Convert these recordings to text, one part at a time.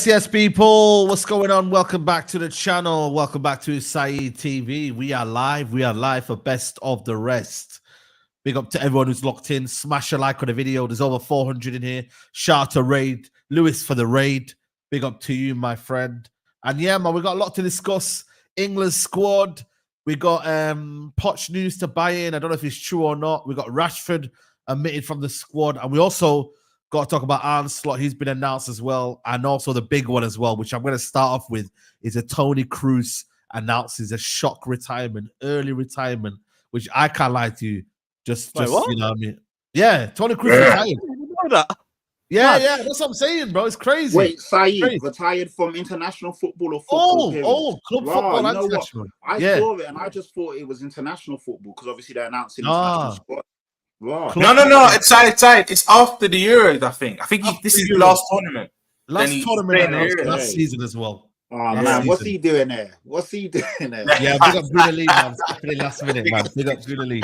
Yes, people. What's going on? Welcome back to the channel. Welcome back to Saeed TV. We are live. We are live for Best of the Rest. Big up to everyone who's locked in. Smash a like on the video. There's over 400 in here. Shout out to Raid. Lewis for the raid. Big up to you, my friend. And yeah, man, we got a lot to discuss. England's squad. We got Poch news to Bayern. I don't know if it's true or not. We got Rashford omitted from the squad. And we also got to talk about Arne Slot. He's been announced as well. And also the big one as well, which I'm going to start off with, is a Toni Kroos announces a shock retirement, early retirement, which I can't lie to you. Just you know what I mean? Yeah, Toni Kroos retired. Yeah, that's what I'm saying, bro. It's crazy. Wait, Saeed retired from international football or football? Club football. You know what? I saw it and I just thought it was international football because obviously they're announcing international squad. Right. No. It's side. It's after the Euros, I think. This is the last tournament. Last season as well. Oh man, what's he doing there? Yeah, big up Bruno Lee, man. Pretty last minute, man. Big up Bruno Lee.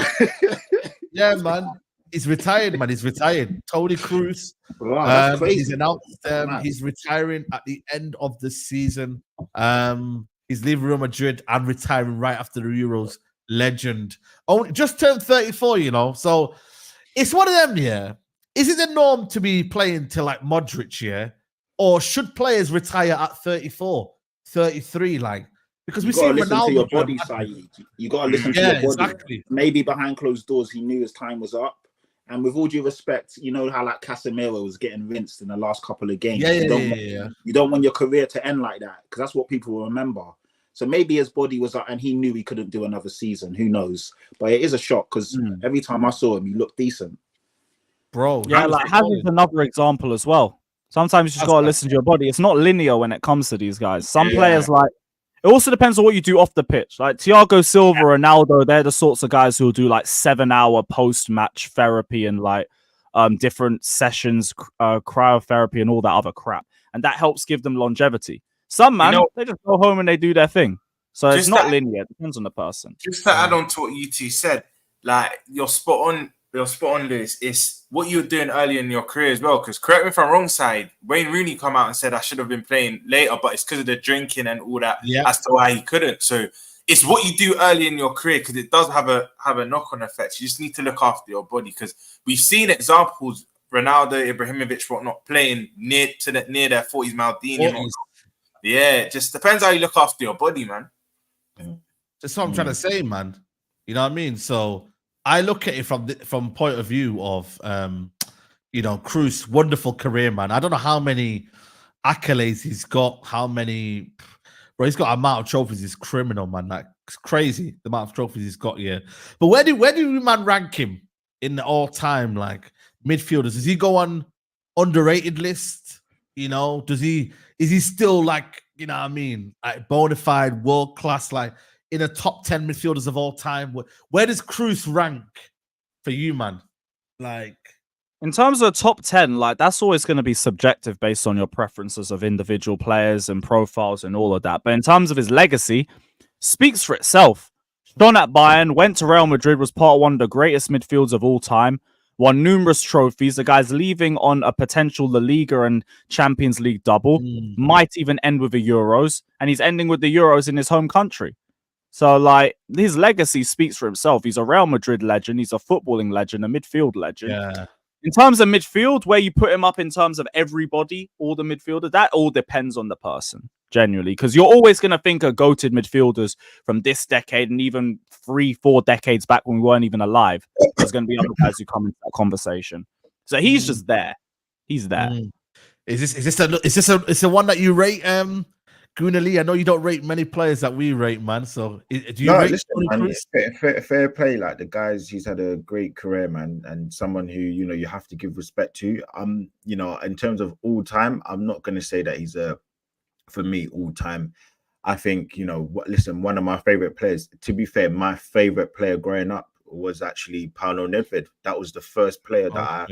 Yeah, man. He's retired, man. He's retired. Toni Kroos. Wow, he's announced he's retiring at the end of the season. He's leaving Real Madrid and retiring right after the Euros. Legend. Only just turned 34, you know. So it's one of them, yeah. Is it the norm to be playing till like Modric, yeah? Or should players retire at 34, 33, like? Because we see Ronaldo to your body, Saeed. You got to listen to your body. Exactly. Maybe behind closed doors, he knew his time was up. And with all due respect, you know how like Casemiro was getting rinsed in the last couple of games. You don't want your career to end like that because that's what people will remember. So maybe his body was up and he knew he couldn't do another season. Who knows? But it is a shock because every time I saw him, he looked decent. Bro. Yeah, like Hazard's another example as well. Sometimes you just got to listen to your body. It's not linear when it comes to these guys. Some players, like, it also depends on what you do off the pitch. Like Thiago Silva, Ronaldo, they're the sorts of guys who will do like 7-hour post-match therapy and like different sessions, cryotherapy and all that other crap. And that helps give them longevity. Some they just go home and they do their thing. So it's not linear. It depends on the person. Just to add on to what you two said, like you're spot on, Lewis. It's what you're doing early in your career as well. Because correct me if I'm wrong, side. Wayne Rooney come out and said I should have been playing later, but it's because of the drinking and all that as to why he couldn't. So it's what you do early in your career because it does have a knock-on effect. You just need to look after your body because we've seen examples Ronaldo, Ibrahimovic, whatnot, playing near their 40s, Maldini. Yeah, it just depends how you look after your body, man. That's what I'm trying to say, man. You know what I mean? So I look at it from point of view of, Kroos, wonderful career, man. I don't know how many accolades he's got, bro, he's got an amount of trophies. It's criminal, man. Like, it's crazy the amount of trophies he's got here. But where do you, man, rank him in the all-time, like, midfielders? Does he go on underrated list? Is he still, like, you know what I mean, like, bona fide world class, like in a top 10 midfielders of all time? Where does Kroos rank for you, man? Like, in terms of the top 10, like, that's always going to be subjective based on your preferences of individual players and profiles and all of that. But in terms of his legacy, speaks for itself. Shone at Bayern, went to Real Madrid, was part of one of the greatest midfields of all time, won numerous trophies. The guy's leaving on a potential La Liga and Champions League double, might even end with the Euros, and he's ending with the Euros in his home country. So, like, his legacy speaks for himself. He's a Real Madrid legend. He's a footballing legend, a midfield legend. Yeah. In terms of midfield, where you put him up in terms of everybody, all the midfielders, that all depends on the person, genuinely. Because you're always going to think of goated midfielders from this decade and even 3-4 decades back when we weren't even alive. There's going to be other guys who come into that conversation. So he's just there. He's there. Is this a one that you rate, Guna Lee? I know you don't rate many players that we rate, man. So do you rate? Listen, fair play. Like, the guys, he's had a great career, man, and someone who you have to give respect to. In terms of all time, I'm not going to say that he's for me all time. I think listen, one of my favorite players. To be fair, my favorite player growing up was actually Paulo Nedved. That was the first player that I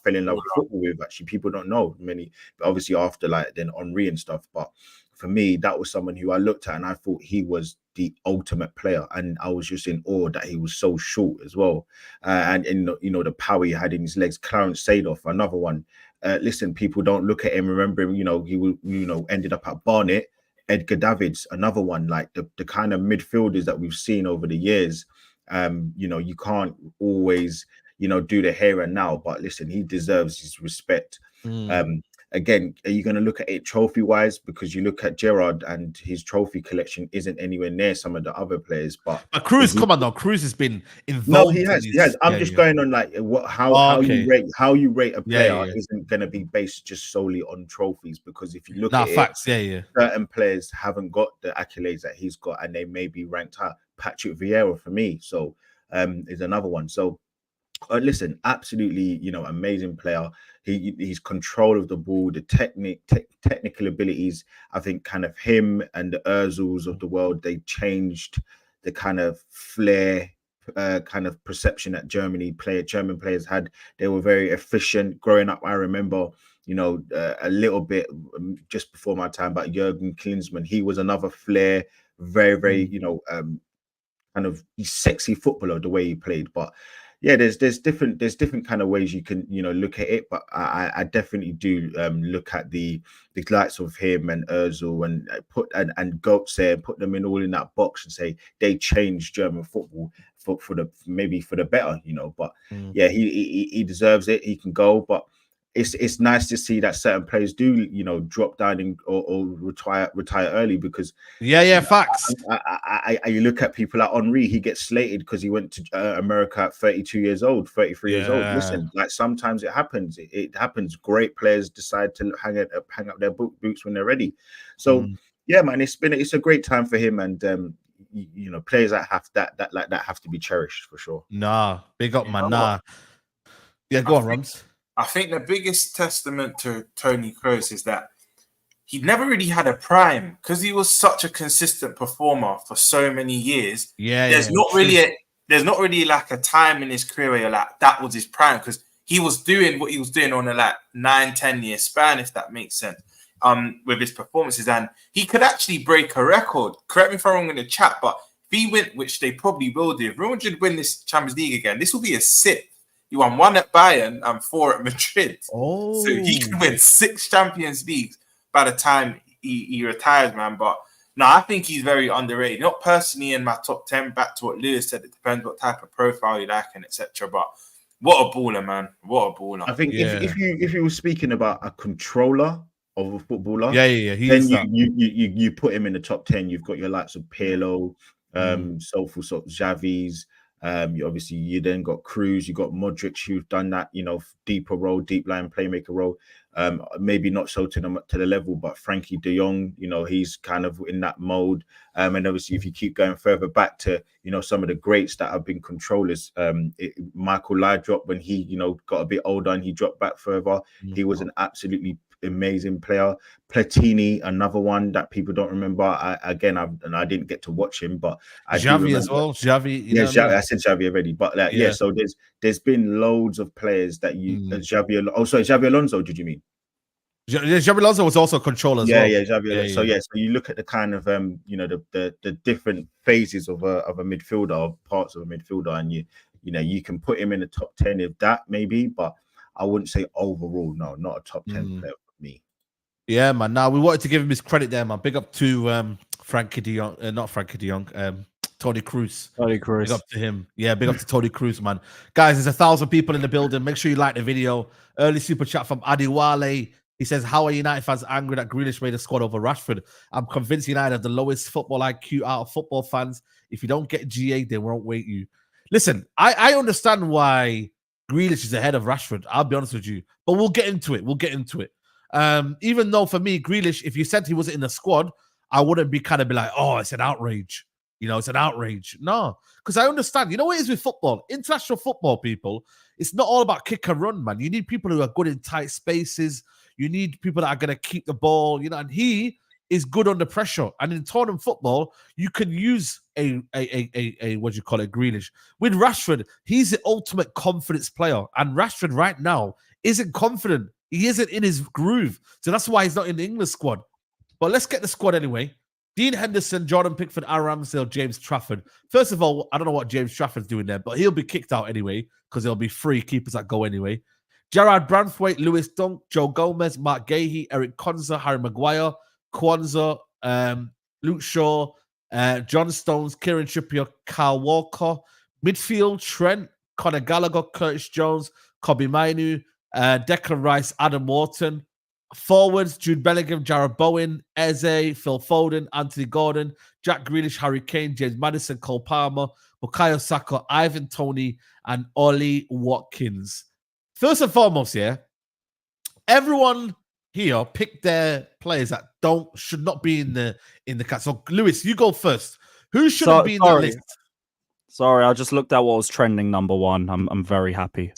fell in love with football with. Actually, people don't know many, but obviously after, like, then Henry and stuff, but for me, that was someone who I looked at and I thought he was the ultimate player, and I was just in awe that he was so short as well, and the power he had in his legs. Clarence Seedorf, another one. Listen, people don't look at him, remember him. He ended up at Barnet. Edgar Davids, another one. Like, the kind of midfielders that we've seen over the years. You can't always do the here and now, but listen, he deserves his respect. Again, are you going to look at it trophy-wise? Because you look at Gerrard and his trophy collection isn't anywhere near some of the other players. But Kroos, come on, though. Kroos has been involved. No, he has. I'm just going on, like, how you rate a player isn't going to be based just solely on trophies. Because if you look at facts, certain players haven't got the accolades that he's got, and they may be ranked high. Patrick Vieira, for me, so is another one. So listen, absolutely, amazing player. He's control of the ball, the technical abilities. I think kind of him and the Özils of the world, they changed the kind of flair, kind of perception that German players had. They were very efficient. Growing up, I remember, a little bit just before my time, but Jurgen Klinsmann, he was another flair, very, very, kind of sexy footballer, the way he played. But yeah, there's different kind of ways you can look at it, but I definitely do look at the likes of him and Özil and Götze and put them all in that box and say they changed German football for the better, But yeah, he deserves it. He can go, but it's nice to see that certain players do drop down or retire early, because facts. You look at people like Henry, he gets slated because he went to America at 32 years old, 33 years old. Listen, like, sometimes it happens. It happens. Great players decide to hang up their boots when they're ready. So yeah, man, it's a great time for him, and players that have to be cherished for sure. Big up, man. Yeah, go on, Rums. I think the biggest testament to Toni Kroos is that he never really had a prime, because he was such a consistent performer for so many years. There's not really like a time in his career where you're like, that was his prime, because he was doing what he was doing on a 9-10 year span, if that makes sense, with his performances. And he could actually break a record. Correct me if I'm wrong in the chat, but if he win, which they probably will do, if Real Madrid win this Champions League again, this will be a 6th. He won 1 at Bayern and 4 at Madrid. So he can win 6 Champions Leagues by the time he retires, man. But no, I think he's very underrated. Not personally in my top 10. Back to what Lewis said, it depends what type of profile you like and etc. But What a baller, man! What a baller. I think if you were speaking about a controller of a footballer, then you put him in the top 10. You've got your likes of Pirlo, Soulful Xavi's. You then got Kroos, you got Modric, who's done that, deeper role, deep line playmaker role. Maybe not so to the level, but Frankie De Jong, he's kind of in that mode. And obviously, if you keep going further back to, some of the greats that have been controllers, Michael Laudrup, when he, got a bit older and he dropped back further, he was an absolutely amazing player. Platini, another one that people don't remember. I didn't get to watch him, but Xavi as well. Xavi, Xavi, I said Xavi already, but so there's been loads of players that you Xavi Alonso. Did you mean? Xabi Alonso was also a controller as well. Xavi. So you look at the kind of the different phases of a midfielder, or parts of a midfielder, and you can put him in the top 10 if that maybe, but I wouldn't say overall, no, not a top 10 player for me. Yeah, man. Now we wanted to give him his credit there, man. Big up to Frankie De Jong, not Frankie De Jong, Toni Kroos. Big up to him. Yeah, big up to Toni Kroos, man. Guys, there's 1,000 people in the building. Make sure you like the video. Early super chat from Adiwale. He says, how are United fans angry that Grealish made a squad over Rashford? I'm convinced United have the lowest football IQ out of football fans. If you don't get GA, they won't wait you. Listen, I understand why Grealish is ahead of Rashford. I'll be honest with you. But we'll get into it. Even though for me, Grealish, if you said he wasn't in the squad, I wouldn't be like, oh, it's an outrage. It's an outrage. No, because I understand. You know what it is with football? International football, people, it's not all about kick and run, man. You need people who are good in tight spaces. You need people that are going to keep the ball, and he is good under pressure. And in tournament football, you can use a what do you call it, Grealish. With Rashford, he's the ultimate confidence player. And Rashford right now isn't confident. He isn't in his groove. So that's why he's not in the England squad. But let's get the squad anyway. Dean Henderson, Jordan Pickford, Aaron Ramsdale, James Trafford. First of all, I don't know what James Trafford's doing there, but he'll be kicked out anyway because there'll be 3 keepers that go anyway. Gerard Branthwaite, Lewis Dunk, Joe Gomez, Mark Gahey, Eric Konza, Harry Maguire, Kwanzaa, Luke Shaw, John Stones, Kieran Trippier, Kyle Walker. Midfield, Trent, Conor Gallagher, Curtis Jones, Kobe Mainu, Declan Rice, Adam Wharton. Forwards, Jude Bellingham, Jarrod Bowen, Eze, Phil Foden, Anthony Gordon, Jack Grealish, Harry Kane, James Maddison, Cole Palmer, Bukayo Saka, Ivan Toney, and Ollie Watkins. First and foremost, everyone here picked their players that should not be in the cat. So, Lewis, you go first. Who shouldn't be in that list? Sorry, I just looked at what was trending number 1. I'm very happy,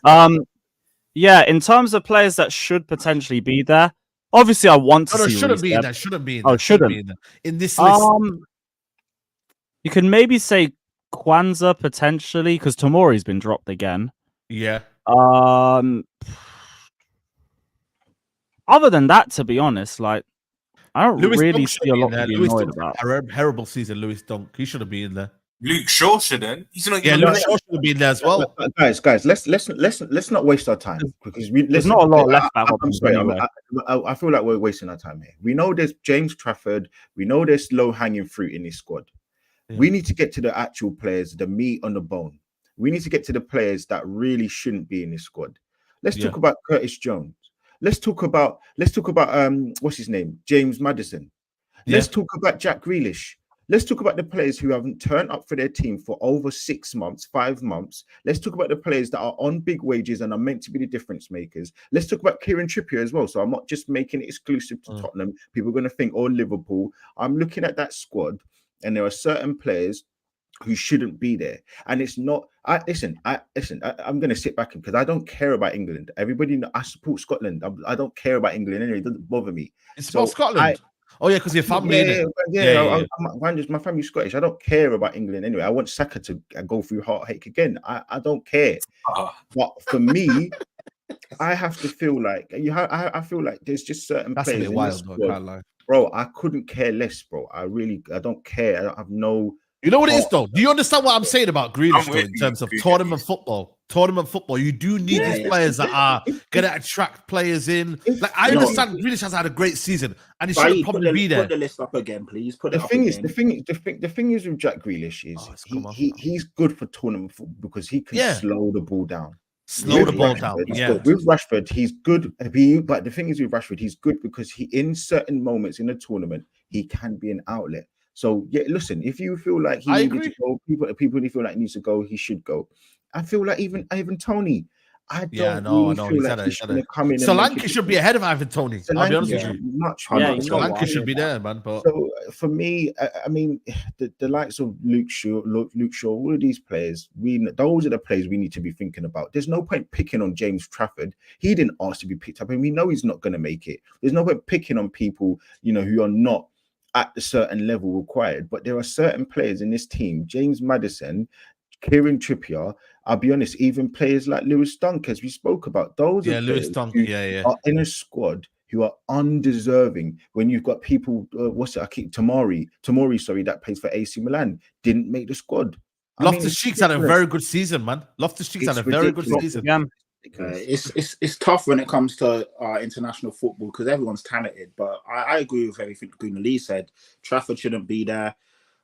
But in terms of players that should potentially be there, obviously I want to see. Shouldn't be in there. Shouldn't be in there. Shouldn't be in this list. You can maybe say Kwanzaa potentially because Tomori's been dropped again. Yeah. Other than that, to be honest, I don't really see a lot to be annoyed about. Terrible season, Lewis Dunk. He shouldn't be in there. Luke Shaw shouldn't. He's not. Yeah, Luke Shaw should be in there as well. Guys, let's not waste our time because there's not a lot left back. I'm sorry, I feel like we're wasting our time here. We know there's James Trafford. We know there's low hanging fruit in this squad. Yeah. We need to get to the actual players, the meat on the bone. We need to get to the players that really shouldn't be in this squad. Let's talk about Curtis Jones. Let's talk about what's his name? James Maddison. Let's talk about Jack Grealish. Let's talk about the players who haven't turned up for their team for over 6 months, 5 months. Let's talk about the players that are on big wages and are meant to be the difference makers. Let's talk about Kieran Trippier as well. So I'm not just making it exclusive to Tottenham. People are going to think, Liverpool. I'm looking at that squad and there are certain players who shouldn't be there. And it's not, I'm going to sit back because I don't care about England. Everybody knows I support Scotland. I don't care about England anyway. It doesn't bother me. It's about Scotland. Because your family. My family's Scottish. I don't care about England anyway. I want Saka to go through heartache again. I don't care. But for me, I have to feel like I feel like there's just certain players. That's a bit wild, though, bro. I couldn't care less, bro. I don't care. I have no. You know what it is, though? Do you understand what I'm saying about Grealish, though, in terms of tournament football? tournament football, you do need these players that are going to attract players in. Like, I understand Grealish has had a great season, and he should probably be there. Put the list up again, please. Put the thing is with Jack Grealish is he's good for tournament football because he can slow the ball down. With Rashford, he's good. But the thing is with Rashford, he's good because he, in certain moments in a tournament, he can be an outlet. So yeah, listen, if you feel like he needed to go, people who feel like he needs to go, he should go. I feel like even Toni, I don't feel like he's going to come in. Solanke should be ahead of Ivan Toni. I'll be honest with you. Solanke should be there, man. But so for me, I mean, the likes of Luke Shaw, all of these players, those are the players we need to be thinking about. There's no point picking on James Trafford. He didn't ask to be picked up, and we know he's not going to make it. There's no point picking on people, who are not at the certain level required. But there are certain players in this team, James Maddison, Kieran Trippier, I'll be honest, even players like Lewis Dunk, as we spoke about, those are Lewis Dunk, are in a squad who are undeserving. When you've got people, Tomori, that plays for AC Milan, didn't make the squad. Loftus-Cheek's had a very good season, man. Loftus-Cheek's had a very good season. Yeah. It's tough when it comes to international football because everyone's talented. But I agree with everything Gunnar Lee said. Trafford shouldn't be there.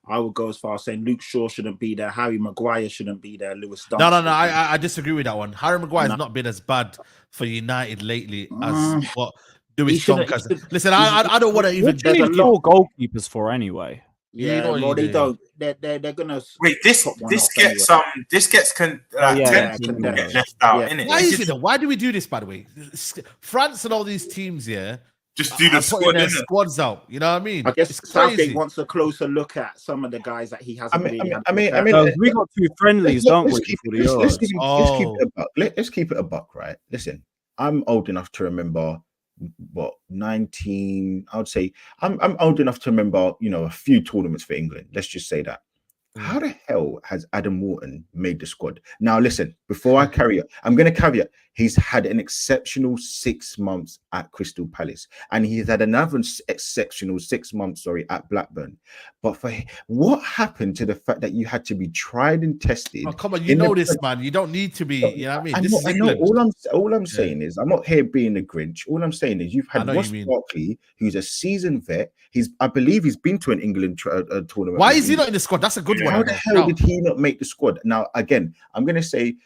I would go as far as saying Luke Shaw shouldn't be there. Harry Maguire shouldn't be there. Lewis Dunk. No. I disagree with that one. Harry Maguire has not been as bad for United lately as what Lewis Dunk has. Listen, I don't want to even. What do you need more goalkeepers for anyway? They don't. They're gonna wait. This gets left out. Innit? Why is it though? Why do we do this? By the way, France and all these teams, just do the squads out. You know what I mean? I guess Southgate wants a closer look at some of the guys that he hasn't. I mean, we got 2 friendlies, don't we? Let's keep it a buck, right? Listen, I'm old enough to remember 19. I would say I'm old enough to remember, a few tournaments for England. Let's just say that. How the hell has Adam Wharton made the squad? Now, listen, before I carry it, I'm going to caveat. He's had an exceptional 6 months at Crystal Palace, and he's had another exceptional 6 months, at Blackburn. But what happened to the fact that you had to be tried and tested? Oh, come on, this, man. You don't need to be. You know what I mean? I know. All I'm saying is, I'm not here being a Grinch. All I'm saying is, you've had Ross Barkley, who's a seasoned vet. I believe he's been to an England tournament. Why is he not in the squad? That's a good one. How the hell did he not make the squad? Now, again, I'm going to say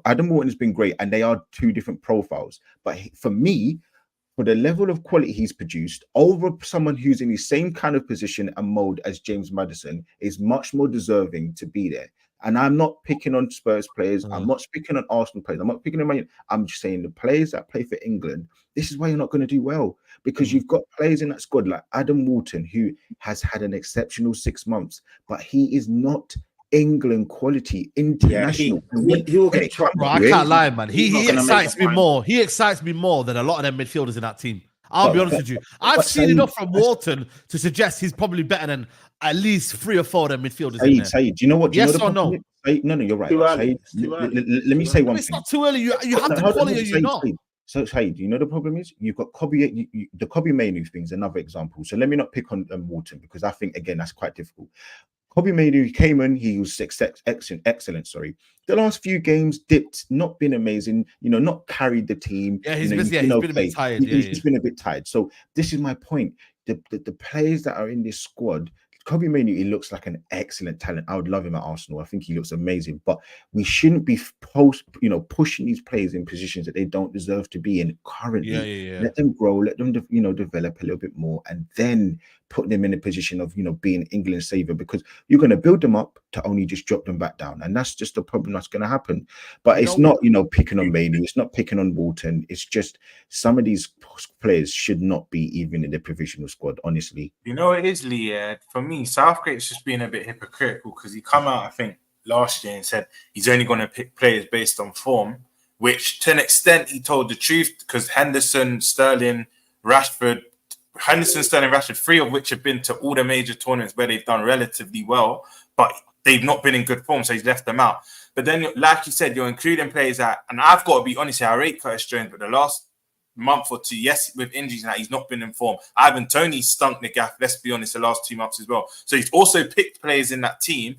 Adam Wharton has been great, and they are 2 different profiles. But for me, for the level of quality he's produced over someone who's in the same kind of position and mode as James Maddison, is much more deserving to be there. And I'm not picking on Spurs players. I'm not picking on Arsenal players. I'm not picking on Man. I'm just saying the players that play for England, this is why you're not going to do well. Because you've got players in that squad like Adam Wharton, who has had an exceptional 6 months, but he is not England quality international. He will get trapped. Bro, I can't lie, man. He excites me more. He excites me more than a lot of them midfielders in that team. I'll be honest with you. I've seen enough from Wharton to suggest he's probably better than at least 3 or 4 of them midfielders. Saeed, do you know what? Yes or no? No, you're right. Let me say one thing. It's not too early. You have the quality or you're not. So, Saeed, you know the problem is you've got the Kobe Mainu thing is another example. So let me not pick on Wharton because I think, again, that's quite difficult. Kobe Mainu came in, he was excellent. Sorry. The last few games dipped, not been amazing, not carried the team. Yeah, he's been a bit tired. He's been a bit tired. So this is my point. The players that are in this squad, Kobe Mainu, he looks like an excellent talent. I would love him at Arsenal. I think he looks amazing. But we shouldn't be pushing these players in positions that they don't deserve to be in currently. Let them grow, let them develop a little bit more, and then put them in a position of being England's savior, because you're going to build them up to only just drop them back down, and that's just the problem that's going to happen. But it's not picking on Mainu, it's not picking on Wharton. It's just some of these players should not be even in the provisional squad, honestly. It is, Lee. For me, Southgate's just being a bit hypocritical because he come out, I think, last year and said he's only going to pick players based on form, which to an extent he told the truth, because Henderson, Sterling, Rashford, 3 of which have been to all the major tournaments where they've done relatively well, but they've not been in good form, so he's left them out. But then, like you said, you're including players that, and I've got to be honest here, I rate Curtis Jones, but the last month or 2, yes, with injuries and that, he's not been in form. Ivan Toni stunk the gaff, let's be honest, the last 2 months as well. So he's also picked players in that team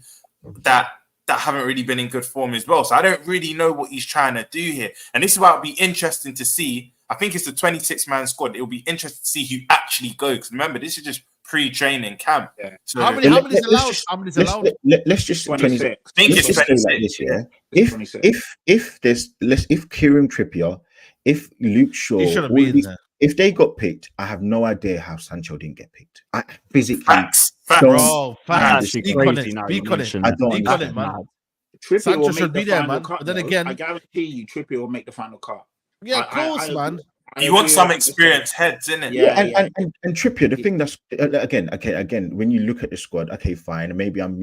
that that haven't really been in good form as well. So I don't really know what he's trying to do here. And this is why it'll be interesting to see. I think it's the 26-man squad. It'll be interesting to see who actually goes. Because remember, this is just pre-training camp. Yeah. So how many is allowed? How many is allowed? Let's just 26. I think it's 26. Like this, yeah. If Kieran Trippier, if Luke Shaw, if they got picked, I have no idea how Sancho didn't get picked. I physically facts. Bro, facts. Speak on it, I don't understand, man. Trippier Sancho should be there, man. Cut, but then again, I guarantee you, Trippier will make the final cut. Yeah, of course, man. You want some experienced heads, innit? Yeah. And Trippier, the thing that's again, when you look at the squad, okay, fine, and maybe I'm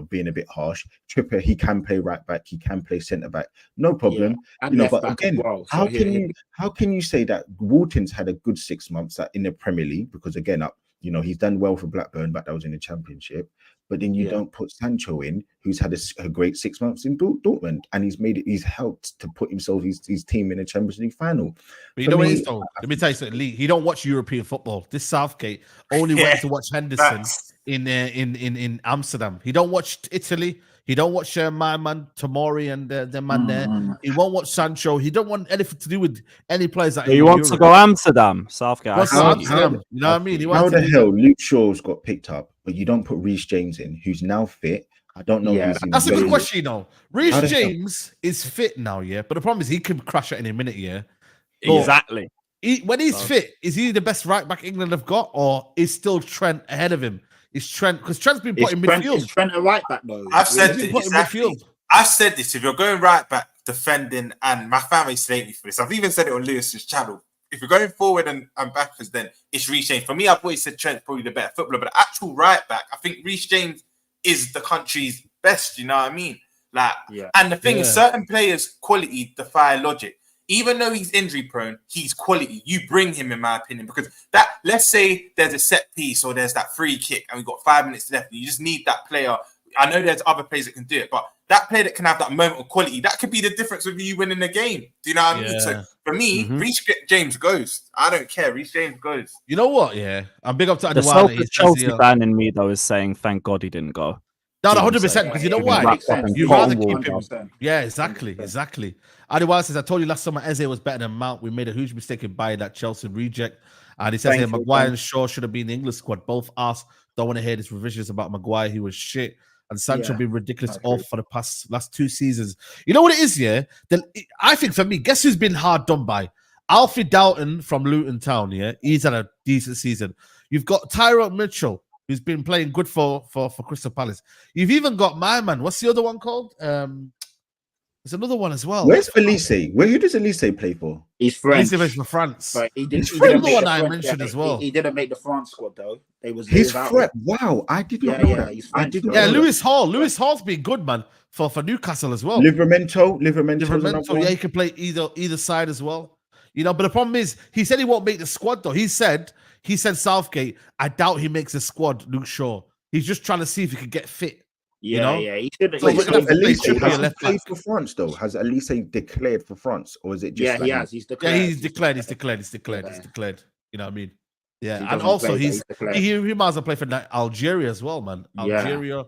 being a bit harsh. Trippier, he can play right back, he can play centre back, no problem. But again, how can you say that Walton's had a good 6 months in the Premier League? Because again, he's done well for Blackburn, but that was in the Championship. But then you don't put Sancho in, who's had a great 6 months in Dortmund, and he's helped to put himself, his team in a Champions League final. But you know what it is, though? Let me tell you something, Lee. He don't watch European football. This Southgate only went to watch Henderson in Amsterdam. He don't watch Italy. He don't watch my man Tomori and the man there. He won't watch Sancho. He don't want anything to do with any players that. He wants to go Amsterdam, Southgate. Amsterdam. You know what I mean? How the hell Luke Shaw's got picked up, but you don't put Reece James in, who's now fit? I don't know. Yeah, that's a good question, Reece James is fit now, yeah. But the problem is he could crash it in a minute, yeah. Exactly. When he's fit, is he the best right back England have got, or is still Trent ahead of him? Is Trent, because Trent's been put in midfield. Is Trent a right back though? I've said this. If you're going right back defending, and my family hate me for this, I've even said it on Lewis's channel. If you're going forward and backwards, then it's Reece James. For me, I've always said Trent's probably the better footballer, but the actual right back, I think Reece James is the country's best. You know what I mean? And the thing is, certain players' quality defy logic. Even though he's injury prone, he's quality. You bring him, in my opinion, because let's say there's a set piece or there's that free kick and we've got 5 minutes left. And you just need that player. I know there's other players that can do it, but that player that can have that moment of quality, that could be the difference with you winning the game. Do you know what I mean? So for me, Reece James goes. I don't care. Reece James goes. You know what? Yeah. I'm big up to the selfish Chelsea fan in me, though, is saying, thank God he didn't go. No, 100%. Because you know why? You rather keep him. Yeah, exactly. Adiwala says, I told you last summer Eze was better than Mount. We made a huge mistake in buying that Chelsea reject. And he says here, Maguire and Shaw should have been in the English squad. Both us don't want to hear this revisions about Maguire. He was shit. And Sancho been ridiculous off for the last 2 seasons. You know what it is, yeah? I think for me, guess who's been hard done by? Alfie Doughton from Luton Town, yeah? He's had a decent season. You've got Tyrone Mitchell, who's been playing good for Crystal Palace. You've even got my man. What's the other one called? There's another one as well. Where's Elise? Who does Elise play for? He's French. Elise for France. But he didn't the one I mentioned as well. He didn't make the France squad though. He's French. Wow, I did not know that. I did not know Lewis Hall. Lewis Hall's been good, man, for Newcastle as well. Livramento. Yeah, he can play either side as well. But the problem is, he said he won't make the squad though. He said Southgate, I doubt he makes a squad, Luke Shaw. He's just trying to see if he could get fit. He should. Elise has played for France though. Has Elise declared for France, or is it just? He has. He's declared. Yeah, he's declared. He's declared. You know what I mean? Yeah, and also he might as well play for Algeria as well, man. Algeria.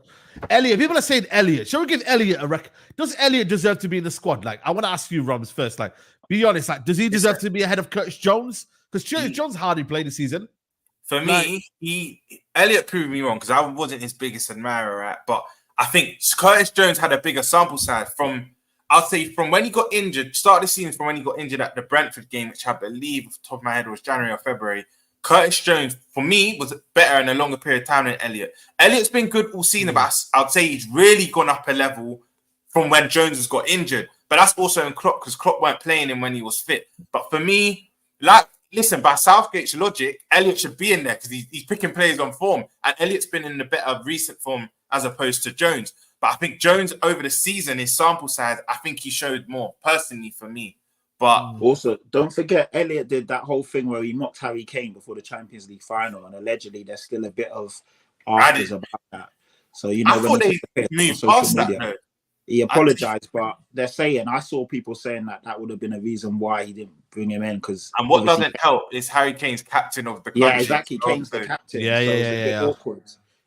Elliot. People are saying Elliot. Shall we give Elliot a rec? Does Elliot deserve to be in the squad? I want to ask you, Roms, first. Be honest. Does he deserve to be ahead of Curtis Jones? Because Curtis Jones hardly played the season. For me, Elliot proved me wrong because I wasn't his biggest admirer, right? But I think Curtis Jones had a bigger sample size from when he got injured, start the season from when he got injured at the Brentford game, which I believe off the top of my head was January or February. Curtis Jones, for me, was better in a longer period of time than Elliot. Elliot's been good all season, but I'd say he's really gone up a level from when Jones has got injured. But that's also in Klopp, because Klopp weren't playing him when he was fit. But for me, listen, by Southgate's logic, Elliot should be in there because he's picking players on form. And Elliot's been in the better recent form as opposed to Jones. But I think Jones, over the season, his sample size, I think he showed more, personally, for me. But also, don't forget, Elliot did that whole thing where he mocked Harry Kane before the Champions League final. And allegedly, there's still a bit of arguments about that. So, I thought they moved past that, though. He apologized, but they're saying, I saw people saying that would have been a reason why he didn't bring him in. And what doesn't help is Harry Kane's captain of the country. Yeah, exactly. Kane's the captain. Yeah. Awkward.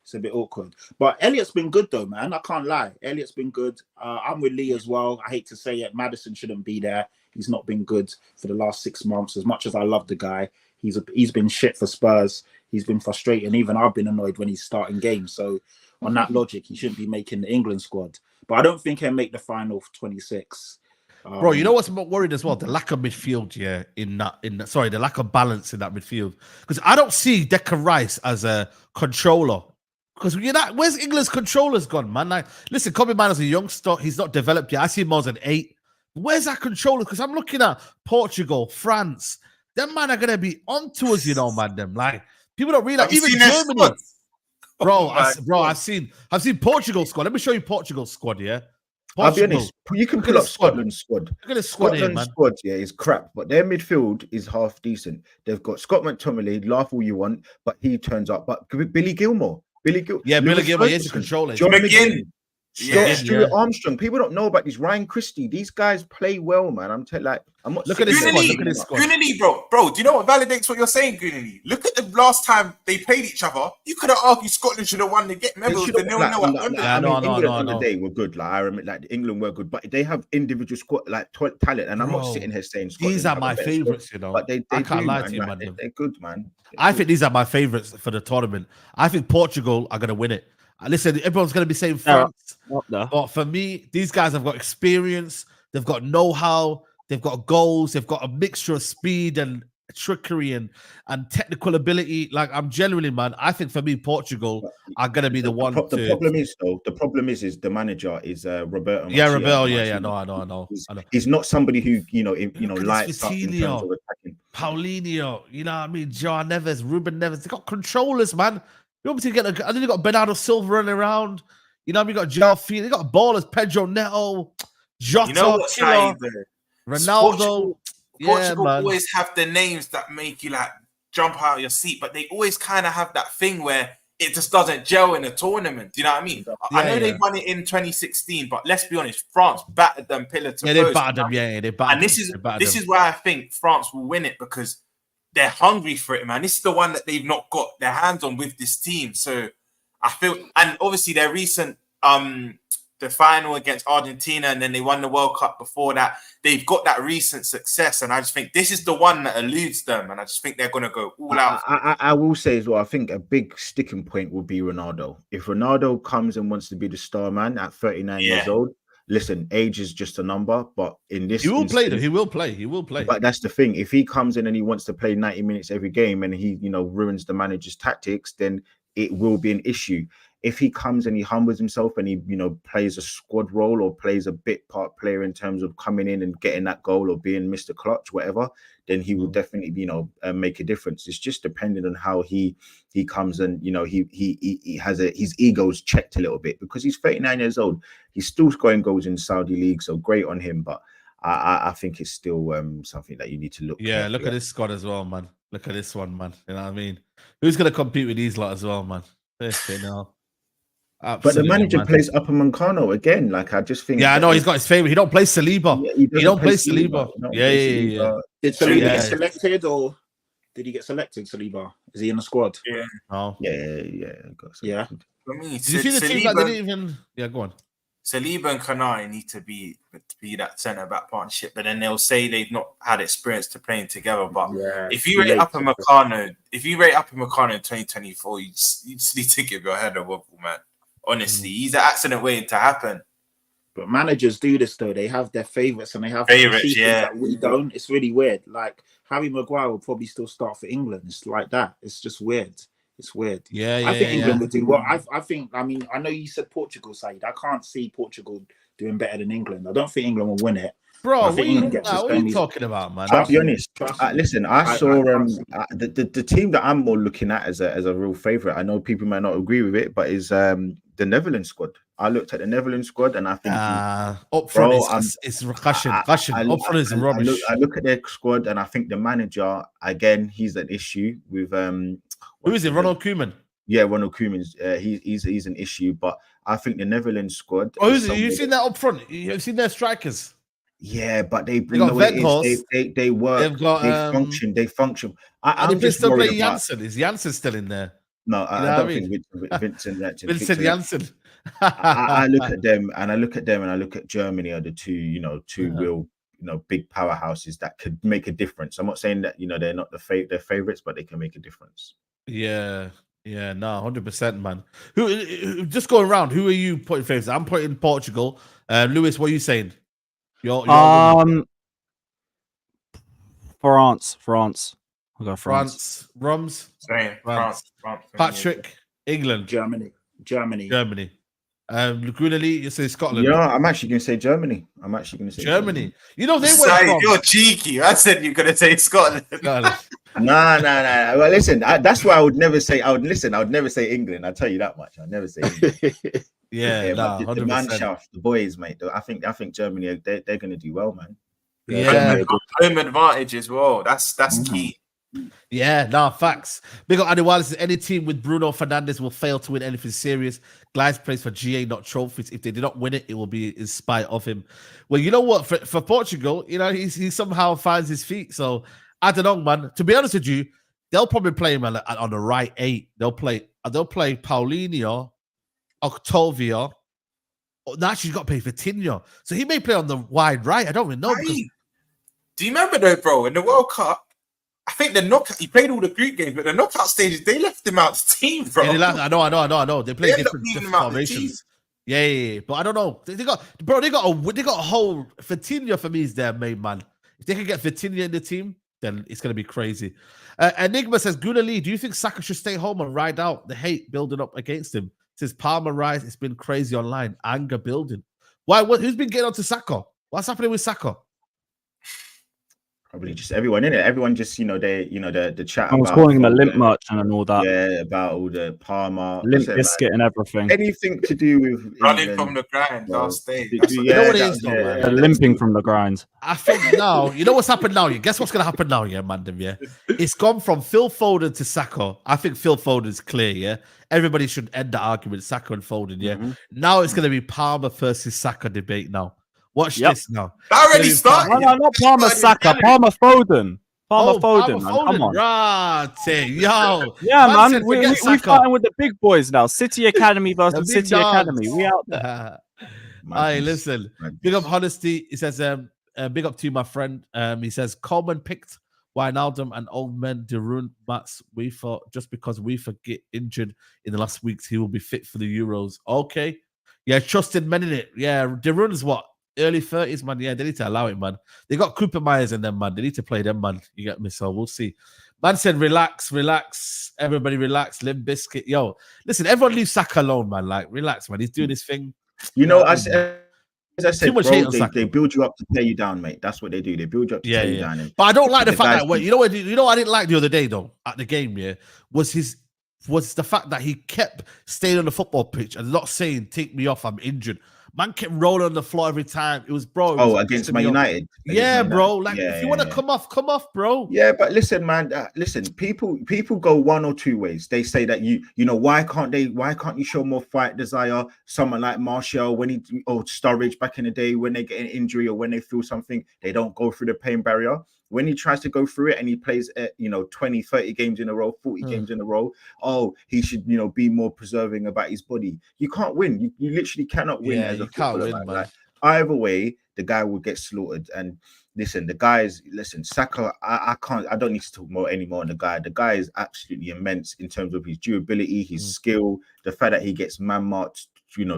It's a bit awkward. But Elliot's been good though, man. I can't lie. Elliot's been good. I'm with Lee as well. I hate to say it. Maddison shouldn't be there. He's not been good for the last 6 months. As much as I love the guy, he's been shit for Spurs. He's been frustrating. Even I've been annoyed when he's starting games. So on that logic, he shouldn't be making the England squad. But I don't think he'll make the final for 26. Bro, you know what's worried as well? The lack of midfield, yeah, the lack of balance in that midfield. Because I don't see Declan Rice as a controller. Because where's England's controllers gone, man? Like, listen, Kobe Mino's a youngster. He's not developed yet. I see him as an 8. Where's that controller? Because I'm looking at Portugal, France. Them man are gonna be onto us, you know, man. Them like people don't realize. Even Germany, bro. I've seen Portugal's squad. Let me show you Portugal's squad. Yeah. I'll be honest, you can pull up Scotland's squad. Look at the Scotland's squad, yeah, is crap, but their midfield is half decent. They've got Scott McTominay, laugh all you want, but he turns up. But Billy Gilmore, Billy Gilmore is a controller. John McGinn, Stuart Armstrong. People don't know about this. Ryan Christie. These guys play well, man. Look at this squad. Look at this squad. Goonily, bro. Do you know what validates what you're saying, Goonily? Look at the last time they played each other. You could have argued Scotland should have won the game. Remember, the 0-0 at England on the day were good. Like I remember, like England were good, but they have individual squad like talent. And I'm not sitting here saying Scotland these are my favorites, you know. But I can't lie to you, man. They're good, man. I think these are my favorites for the tournament. I think Portugal are going to win it. Listen, everyone's going to be saying France, but for me, these guys have got experience. They've got know-how. They've got goals. They've got a mixture of speed and trickery and technical ability. Like, I'm genuinely, man, I think for me, Portugal are going to be the one. The problem is the manager is Roberto. Yeah, Roberto. Yeah. No, I know. He's not somebody who lights up in terms of attacking. Paulinho, you know what I mean? João Neves, Ruben Neves. They got controllers, man. You want me to get? And then you got Bernardo Silva running around. You know, we got João Felix. They got ballers. Pedro Neto, Jota, you know what's Ronaldo. Portugal always have the names that make you like jump out of your seat, but they always kind of have that thing where it just doesn't gel in a tournament. Do you know what I mean? I know they won it in 2016, but let's be honest, France battered them pillar to post. They battered them. Yeah, they battered. And this is why I think France will win it, because they're hungry for it, man. This is the one that they've not got their hands on with this team. So I feel, and obviously their recent the final against Argentina, and then they won the World Cup before that. They've got that recent success, and I just think this is the one that eludes them, and I just think they're going to go all out. I will say as well, I think a big sticking point will be Ronaldo. If Ronaldo comes and wants to be the star man at 39 years old, listen, age is just a number, but in this He will play. But that's the thing. If he comes in and he wants to play 90 minutes every game and he, ruins the manager's tactics, then it will be an issue. If he comes and he humbles himself and he, plays a squad role or plays a bit part player in terms of coming in and getting that goal or being Mr. Clutch, whatever, then he will definitely, make a difference. It's just depending on how he comes and, he has his ego's checked a little bit because he's 39 years old. He's still scoring goals in Saudi League, so great on him. But I think it's still something that you need to look. Yeah, look at this squad as well, man. Look at this one, man. You know what I mean? Who's going to compete with these lot as well, man? But the manager plays Upper Mancano again. Like, I just think. Yeah, I know he's got his favorite. He don't play Saliba. Yeah, he don't play Saliba. Yeah. Did Saliba get selected, or did he get selected? Saliba, is he in the squad? Yeah. Oh. Yeah. Yeah. For me, did you see the team that didn't even? Yeah, go on. Saliba and Kanai need to be that centre back partnership, but then they'll say they've not had experience to playing together. But if you rate Upper Mancano in 2024, you just need to give your head a wobble, man. Honestly, he's an accident waiting to happen. But managers do this though. They have their favourites and they have favorites. That we don't. It's really weird. Like Harry Maguire will probably still start for England. It's like that. It's just weird. It's weird. I think England would do well. I mean, I know you said Portugal, Said. I can't see Portugal doing better than England. I don't think England will win it. Bro, what are you talking about, man? I'll be honest. Listen, I saw the team that I'm more looking at as a real favourite. I know people might not agree with it, but is the Netherlands squad. I looked at the Netherlands squad and I think up front it's Russian. Up front is rubbish. I look at their squad and I think the manager, again, he's an issue with who is it? Ronald Koeman. Yeah, Ronald Koeman's he's an issue, but I think the Netherlands squad. Oh, who's it? You've seen that up front? You've seen their strikers. Yeah, but they got work. They function. And if they still play Janssen, is Janssen still in there? No, I don't think Vincent Janssen. I look at them and I look at Germany are the two real big powerhouses that could make a difference. I'm not saying that they're not their favorites, but they can make a difference. Yeah, no, 100%, man. Who just going around? Who are you putting favorites? I'm putting Portugal. Lewis, what are you saying? France. I'll go France. Rums. France. Patrick. England. Germany. Gunali, you say Scotland. Yeah, I'm actually going to say Germany. Germany. You know they went. You're cheeky. I said you're going to say Scotland. Nah. Well, listen, that's why I would never say. I would never say England. I'll tell you that much. I'd never say England. The man shaft, the boys, mate. I think Germany they're going to do well, man. Home advantage as well. That's key. Yeah, no, facts. Big up Adewale says any team with Bruno Fernandes will fail to win anything serious. Glides plays for GA, not trophies. If they do not win it, it will be in spite of him. Well, you know what? For Portugal, he somehow finds his feet. So I don't know, man. To be honest with you, they'll probably play him on the right 8. They'll play Paulinho, Octavio. Now she's got to play Vitinho. So he may play on the wide right. I don't even know. Do you remember though, bro? In the World Cup, I think he played all the Greek games, but the knockout stages, they left him out the team, bro. Yeah, I know. They play different formations. Yeah. But I don't know. They got a whole Vitinho for me is their main man. If they can get Vitinho in the team, then it's going to be crazy. Enigma says, Gunali, do you think Saka should stay home and ride out the hate building up against him? Says Palmer rise. It's been crazy online. Anger building. Why? Who's been getting onto Saka? What's happening with Saka? Probably just everyone in it. Everyone just the chat. I was calling him a limp merchant and all that. Yeah, about all the Palmer, limp biscuit and everything. Anything to do with running from the grind last stage. You know what it is, though, man? Limping from the grind. I think now, you know what's happened now. Guess what's going to happen now, Mandem. Yeah, it's gone from Phil Foden to Saka. I think Phil Foden is clear. Yeah, everybody should end the argument. Saka and Foden. Yeah, now it's going to be Palmer versus Saka debate now. Watch this now. That already started. No, not Palmer Saka. Palmer Foden. Foden, man. Come on. Right. Yo. Yeah, man. We're fighting with the big boys now. City Academy versus City Academy. We out there. Hey, listen. Big up honesty. He says, big up to you, my friend. He says, Coleman picked Wijnaldum and old men De Roon, Mats. We thought just because we get injured in the last weeks, he will be fit for the Euros. Okay. Yeah, trusted men in it. Yeah, De Roon is what? Early 30s, man. Yeah, they need to allow it, man. They got Cooper Myers in them, man. They need to play them, man. You get me? So we'll see. Man said, relax. Everybody relax. Limp Biscuit. Yo, listen, everyone leave Saka alone, man. Like, relax, man. He's doing his thing. As I said, bro, they build you up to tear you down, mate. That's what they do. They build you up to tear you down. But I don't like the fact that, you know what I didn't like the other day, though, at the game, was the fact that he kept staying on the football pitch and not saying, take me off, I'm injured. Man kept rolling on the floor every time. It was, bro. Against Man United. Yeah, bro. Like, if you want to come off, bro. Yeah, but listen, man. People go one or two ways. They say that why can't you show more fight desire? Someone like Martial, or Sturridge back in the day, when they get an injury or when they feel something, they don't go through the pain barrier. When he tries to go through it and he plays 20, 30 games in a row, 40 games in a row, he should be more preserving about his body. You can't win. You literally cannot win as a footballer. Man. Like, either way, the guy will get slaughtered. And listen, Saka, I don't need to talk anymore on the guy. The guy is absolutely immense in terms of his durability, his skill, the fact that he gets man-marked,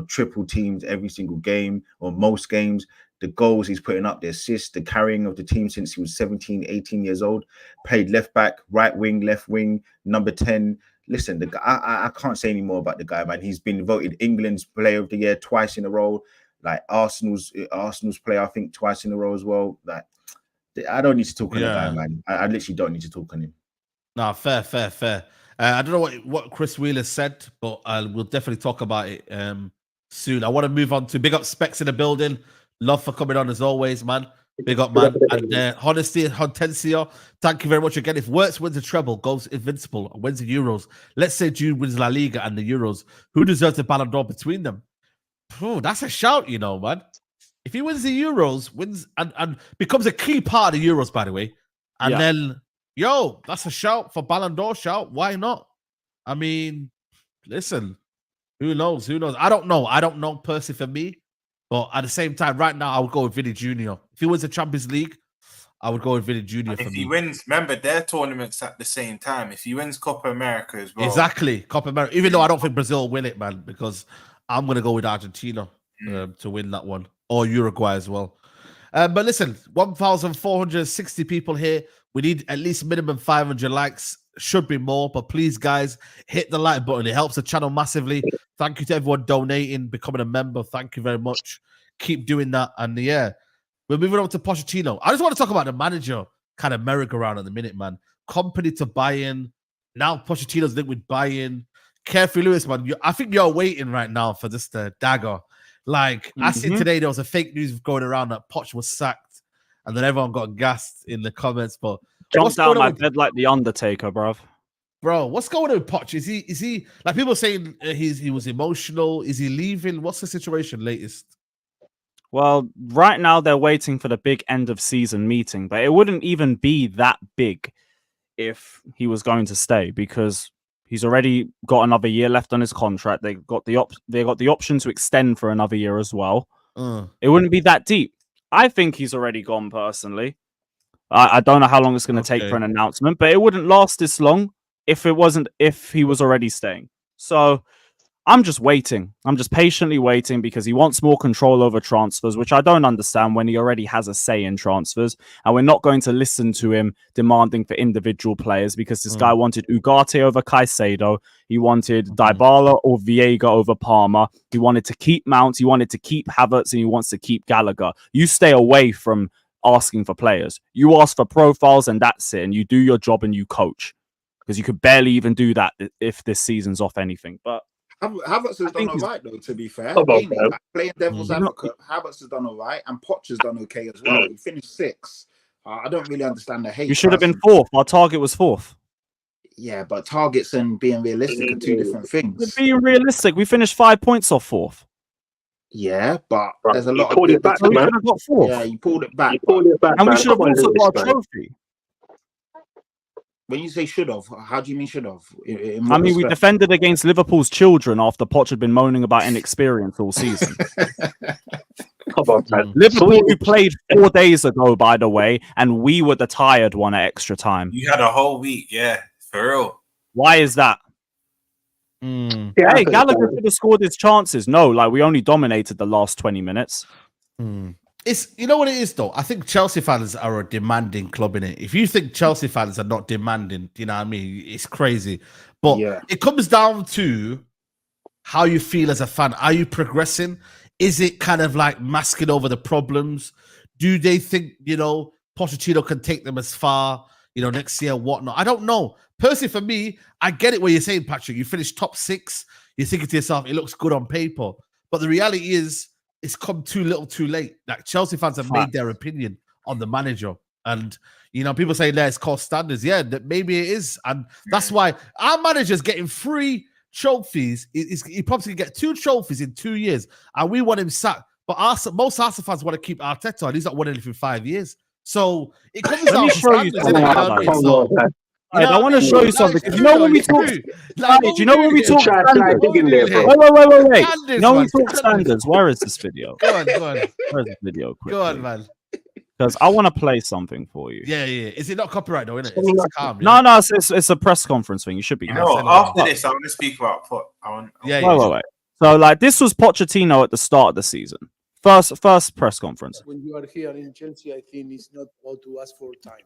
triple teams every single game or most games. The goals he's putting up, the assists, the carrying of the team since he was 17, 18 years old. Played left back, right wing, left wing, number 10. Listen, the guy, I can't say any more about the guy, man. He's been voted England's Player of the Year twice in a row. Like Arsenal's player, I think, twice in a row as well. Like, I don't need to talk on the guy, man. I literally don't need to talk on him. No, fair. I don't know what Chris Wheeler said, but we'll definitely talk about it soon. I want to move on to big up Specs in the building. Love for coming on as always, man. Big up, man. And Honesty and Hortensio, thank you very much again. If Wirtz wins the treble, goes invincible, and wins the Euros, let's say Jude wins La Liga and the Euros, who deserves the Ballon d'Or between them? That's a shout, man. If he wins the Euros, wins and becomes a key part of the Euros, by the way, and then, that's a shout for Ballon d'Or shout. Why not? I mean, listen, who knows? Who knows? I don't know. I don't know personally for me, but at the same time, right now, I would go with Vinny Jr. If he wins the Champions League, I would go with Vinny Jr. If he wins, remember their tournaments at the same time. If he wins Copa America as well, exactly, Copa America. Even though I don't think Brazil will win it, man, because I'm gonna go with Argentina to win that one, or Uruguay as well. But listen, 1,460 people here. We need at least minimum 500 likes. Should be more, but please, guys, hit the like button. It helps the channel massively. Thank you to everyone donating, becoming a member. Thank you very much. Keep doing that. And yeah, we're moving on to Pochettino. I just want to talk about the manager kind of merry-go-round at the minute, man. Company to Bayern. Now Pochettino's linked with Bayern. Carefree Lewis, man. I think you're waiting right now for this dagger. Like, I see today there was a fake news going around that Poch was sacked, and then everyone got gassed in the comments. But jumped out my bed like the Undertaker, bruv. Bro, what's going on with Poch? Is he like people saying he was emotional? Is he leaving? What's the situation latest? Well, right now they're waiting for the big end of season meeting, but it wouldn't even be that big if he was going to stay because he's already got another year left on his contract. They got the option to extend for another year as well. It wouldn't be that deep. I think he's already gone personally. I don't know how long it's going to take for an announcement, but it wouldn't last this long if he was already staying. So I'm just waiting. I'm just patiently waiting because he wants more control over transfers, which I don't understand when he already has a say in transfers. And we're not going to listen to him demanding for individual players because this guy wanted Ugarte over Caicedo. He wanted Dybala or Viega over Palmer. He wanted to keep Mount. He wanted to keep Havertz, and he wants to keep Gallagher. You stay away from asking for players. You ask for profiles and that's it. And you do your job and you coach because you could barely even do that if this season's off anything. But Havertz has done all right, though, to be fair. Playing devil's advocate, Havertz has done all right, and Poch has done okay as well. He finished 6th. I don't really understand the hate. You should have been 4th. Our target was 4th. Yeah, but targets and being realistic are 2 different things. Being realistic, we finished 5 points off 4th. Yeah, but there's a lot of... Pulled it back, we should have got 4th. Yeah, you pulled it back. And we should have also got a trophy. When you say should have, how do you mean should have? I mean, we defended against Liverpool's children after Poch had been moaning about inexperience all season. Come on, man. Liverpool, who played 4 days ago, by the way, and we were the tired one at extra time. You had a whole week, yeah, for real. Why is that? Hey, Gallagher could have scored his chances. No, like we only dominated the last 20 minutes. It's, you know what it is though? I think Chelsea fans are a demanding club in it. If you think Chelsea fans are not demanding, you know what I mean? It's crazy. But it comes down to how you feel as a fan. Are you progressing? Is it kind of like masking over the problems? Do they think, Pochettino can take them as far, next year, whatnot? I don't know. Personally, for me, I get it what you're saying, Patrick. You finished top 6. You're thinking to yourself, it looks good on paper. But the reality is, it's come too little too late. Like Chelsea fans have made their opinion on the manager. And, people say, let's call standards. Yeah, maybe it is. And that's why our manager's getting 3 trophies. He probably get 2 trophies in 2 years. And we want him sacked. But most Arsenal fans want to keep Arteta, and he's not won anything for 5 years. So it comes down to standards. I want to show you something. Because when we talk, wait. You know when we talk standards? Where is this video? Go on. Where's this video? Quickly? Go on, man. Because I want to play something for you. Yeah. Is it not copyright though? Isn't it? It's calm. No, it's a press conference thing. You should be. After this, I want to speak about Poch. Wait. So, this was Pochettino at the start of the season. First press conference. When you are here in Chelsea, I think it's not about to ask for time.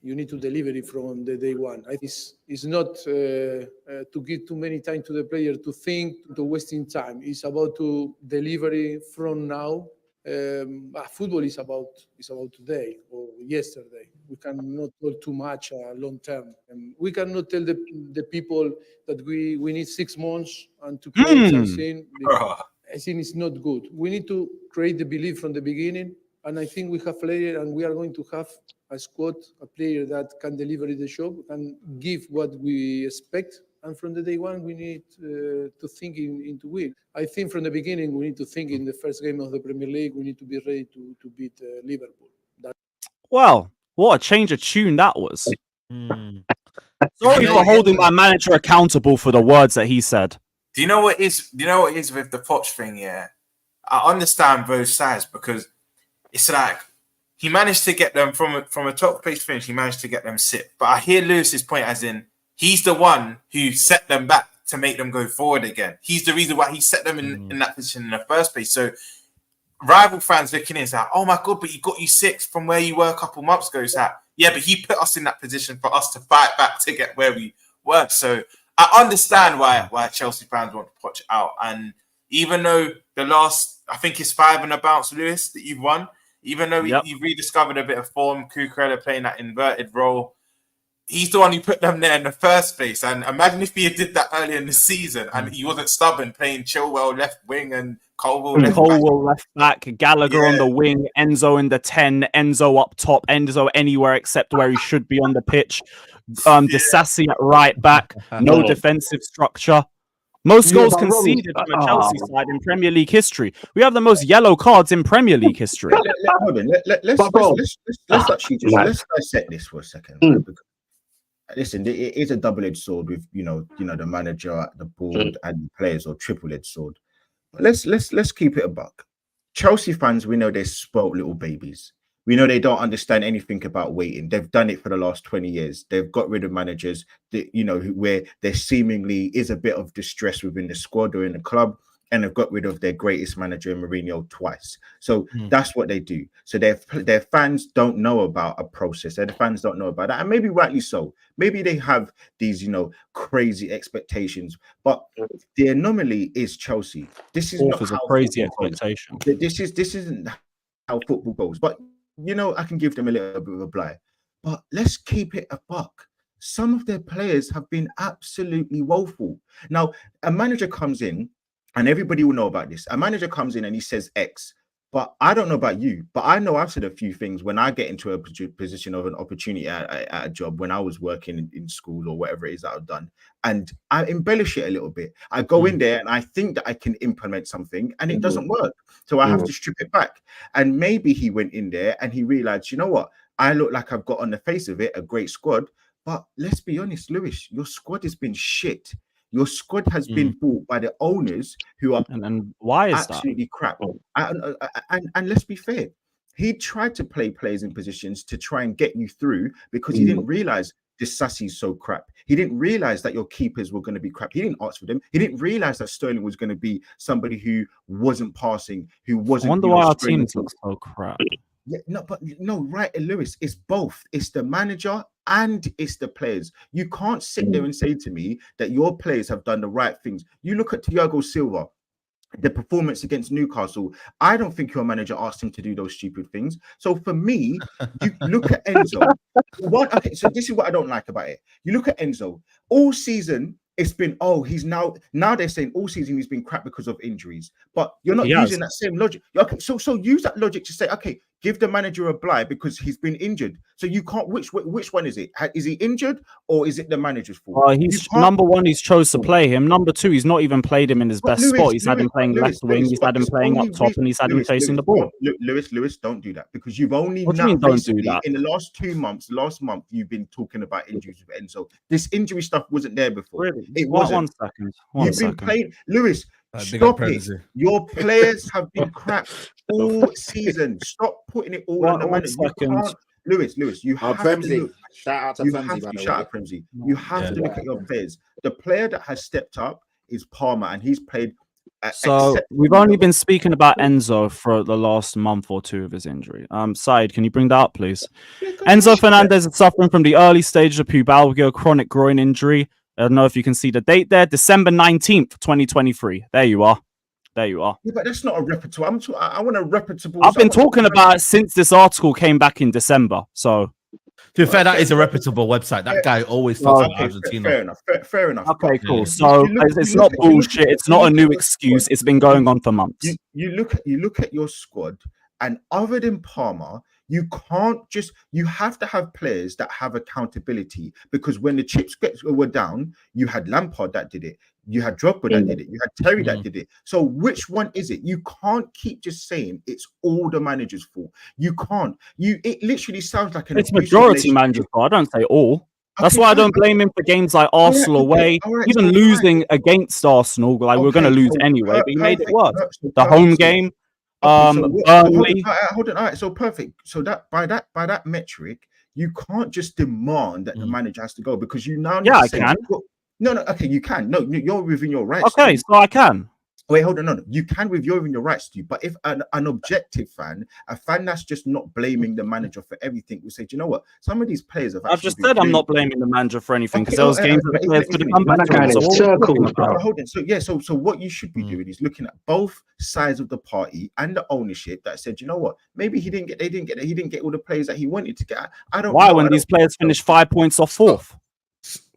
You need to deliver it from the day one. It's not to give too many time to the player to think, to wasting time. It's about to deliver it from now. Football is about today or yesterday. We cannot talk too much long term. We cannot tell the people that we need 6 months and to create something. I think it's not good. We need to create the belief from the beginning. And I think we have players, and we are going to have a squad, a player that can deliver the job and give what we expect. And from the day one, we need to think into win. I think from the beginning, we need to think in the first game of the Premier League, we need to be ready to beat Liverpool. Well, what a change of tune that was. Sorry for holding my manager accountable for the words that he said. Do you know what is? Do you know what is with the Poch thing? Yeah, I understand both sides because it's like he managed to get them from a top place finish. He managed to get them sit. But I hear Lewis's point as in he's the one who set them back to make them go forward again. He's the reason why he set them in that position in the first place. So rival fans looking in, it's like, oh my God, but he got you 6 from where you were a couple months ago. It's like, yeah, but he put us in that position for us to fight back to get where we were. So I understand why Chelsea fans want to Poch out. And even though the last, I think it's 5 and a bounce, Lewis, that you've won, even though you've rediscovered a bit of form, Cucurella playing that inverted role, he's the one who put them there in the first place. And imagine if he had did that earlier in the season and he wasn't stubborn, playing Chilwell left wing and Colwell left back, Gallagher on the wing, Enzo in the 10, Enzo up top, Enzo anywhere except where he should be on the pitch. Disassi at right back, no defensive structure. Most goals conceded on the Chelsea side in Premier League history. We have the most yellow cards in Premier League history. Let's actually just dissect this for a second. Listen, it is a double-edged sword with the manager, the board, and the players, or triple-edged sword. But let's keep it a buck. Chelsea fans, we know they're spoilt little babies. We know they don't understand anything about waiting. They've done it for the last 20 years. They've got rid of managers that, where there seemingly is a bit of distress within the squad or in the club, and they've got rid of their greatest manager, Mourinho, twice. So that's what they do. So their fans don't know about a process. Their fans don't know about that. And maybe rightly so. Maybe they have these, crazy expectations. But the anomaly is Chelsea. This is not a crazy expectation. This isn't how football goes. But I can give them a little bit of a blight. But let's keep it a buck. Some of their players have been absolutely woeful. Now, a manager comes in, and everybody will know about this. A manager comes in and he says X, but I don't know about you, but I know I've said a few things when I get into a position of an opportunity at a job when I was working in school or whatever it is that I've done, and I embellish it a little bit. I go in there and I think that I can implement something and it doesn't work. So I have to strip it back. And maybe he went in there and he realized, you know what? I look like I've got on the face of it a great squad, but let's be honest, Lewis, your squad has been shit. Your squad has been bought by the owners who are and why is absolutely crap. And let's be fair, he tried to play players in positions to try and get you through because he didn't realize this Sassi's so crap. He didn't realize that your keepers were going to be crap. He didn't ask for them. He didn't realize that Sterling was going to be somebody who wasn't passing, who wasn't. I wonder why our teams look so crap. Yeah, right, Lewis. It's both. It's the manager and it's the players. You can't sit there and say to me that your players have done the right things. You look at Thiago Silva, the performance against Newcastle. I don't think your manager asked him to do those stupid things. So for me, you look at Enzo. So this is what I don't like about it. You look at Enzo all season. It's been, he's now they're saying all season he's been crap because of injuries. But you're not using that same logic. Okay, so use that logic to say, okay, give the manager a blight because he's been injured. So you can't, which one is it? Is he injured or is it the manager's fault? He's number one, he's chose to play him. Number two, he's not even played him in his best spot. He's had him playing left wing, he's had him playing up top, and he's had him facing the ball. Lewis, don't do that because you've only don't do that. In the last 2 months, last month, you've been talking about injuries with Enzo. This injury stuff wasn't there before. Really? It wasn't. 1 second. You've been playing, Lewis. Stop it. Your players have been crap all season. Stop putting it all on the manager. Lewis, you have to shout out to Premsy. You have to look at your players. The player that has stepped up is Palmer, and he's played. So we've only been speaking about Enzo for the last month or two of his injury. Said, can you bring that up, please? Enzo Fernandez is suffering from the early stages of pubalgia, chronic groin injury. I don't know if you can see the date there, December 19th, 2023. There you are. Yeah, but that's not a reputable. I want a reputable. I've been talking about it since this article came back in December. So, to be fair, that is a reputable website. That guy always talks about Argentina. Fair enough. Okay, cool. So it's not bullshit. It's not a new excuse. It's been going on for months. You look at your squad, and other than Palmer, you have to have players that have accountability because when the chips were down, you had Lampard that did it. You had Drogba that did it. You had Terry that did it. So which one is it? You can't keep just saying it's all the manager's fault. You can't. It literally sounds like it's majority manager's fault. I don't say all. That's why I don't blame him for games like Arsenal away, even losing against Arsenal. Like we're going to lose anyway, but he made it worse. The home game, Burnley. Hold on. All right, so perfect. So that by that metric, you can't just demand that the manager has to go because you now. Yeah, I can. No. Okay, you can. No, you're within your rights. Okay, so I can. Wait, hold on. No. You can with your rights to. But if an objective fan, a fan that's just not blaming the manager for everything, will say, do you know what? Some of these players have. I've just said I'm not blaming the manager for anything because there was games that the players could have come back. So what you should be doing is looking at both sides of the party and the ownership that said, you know what? Maybe he didn't get all the players that he wanted to get. I don't. Why when these players finished 5 points off fourth?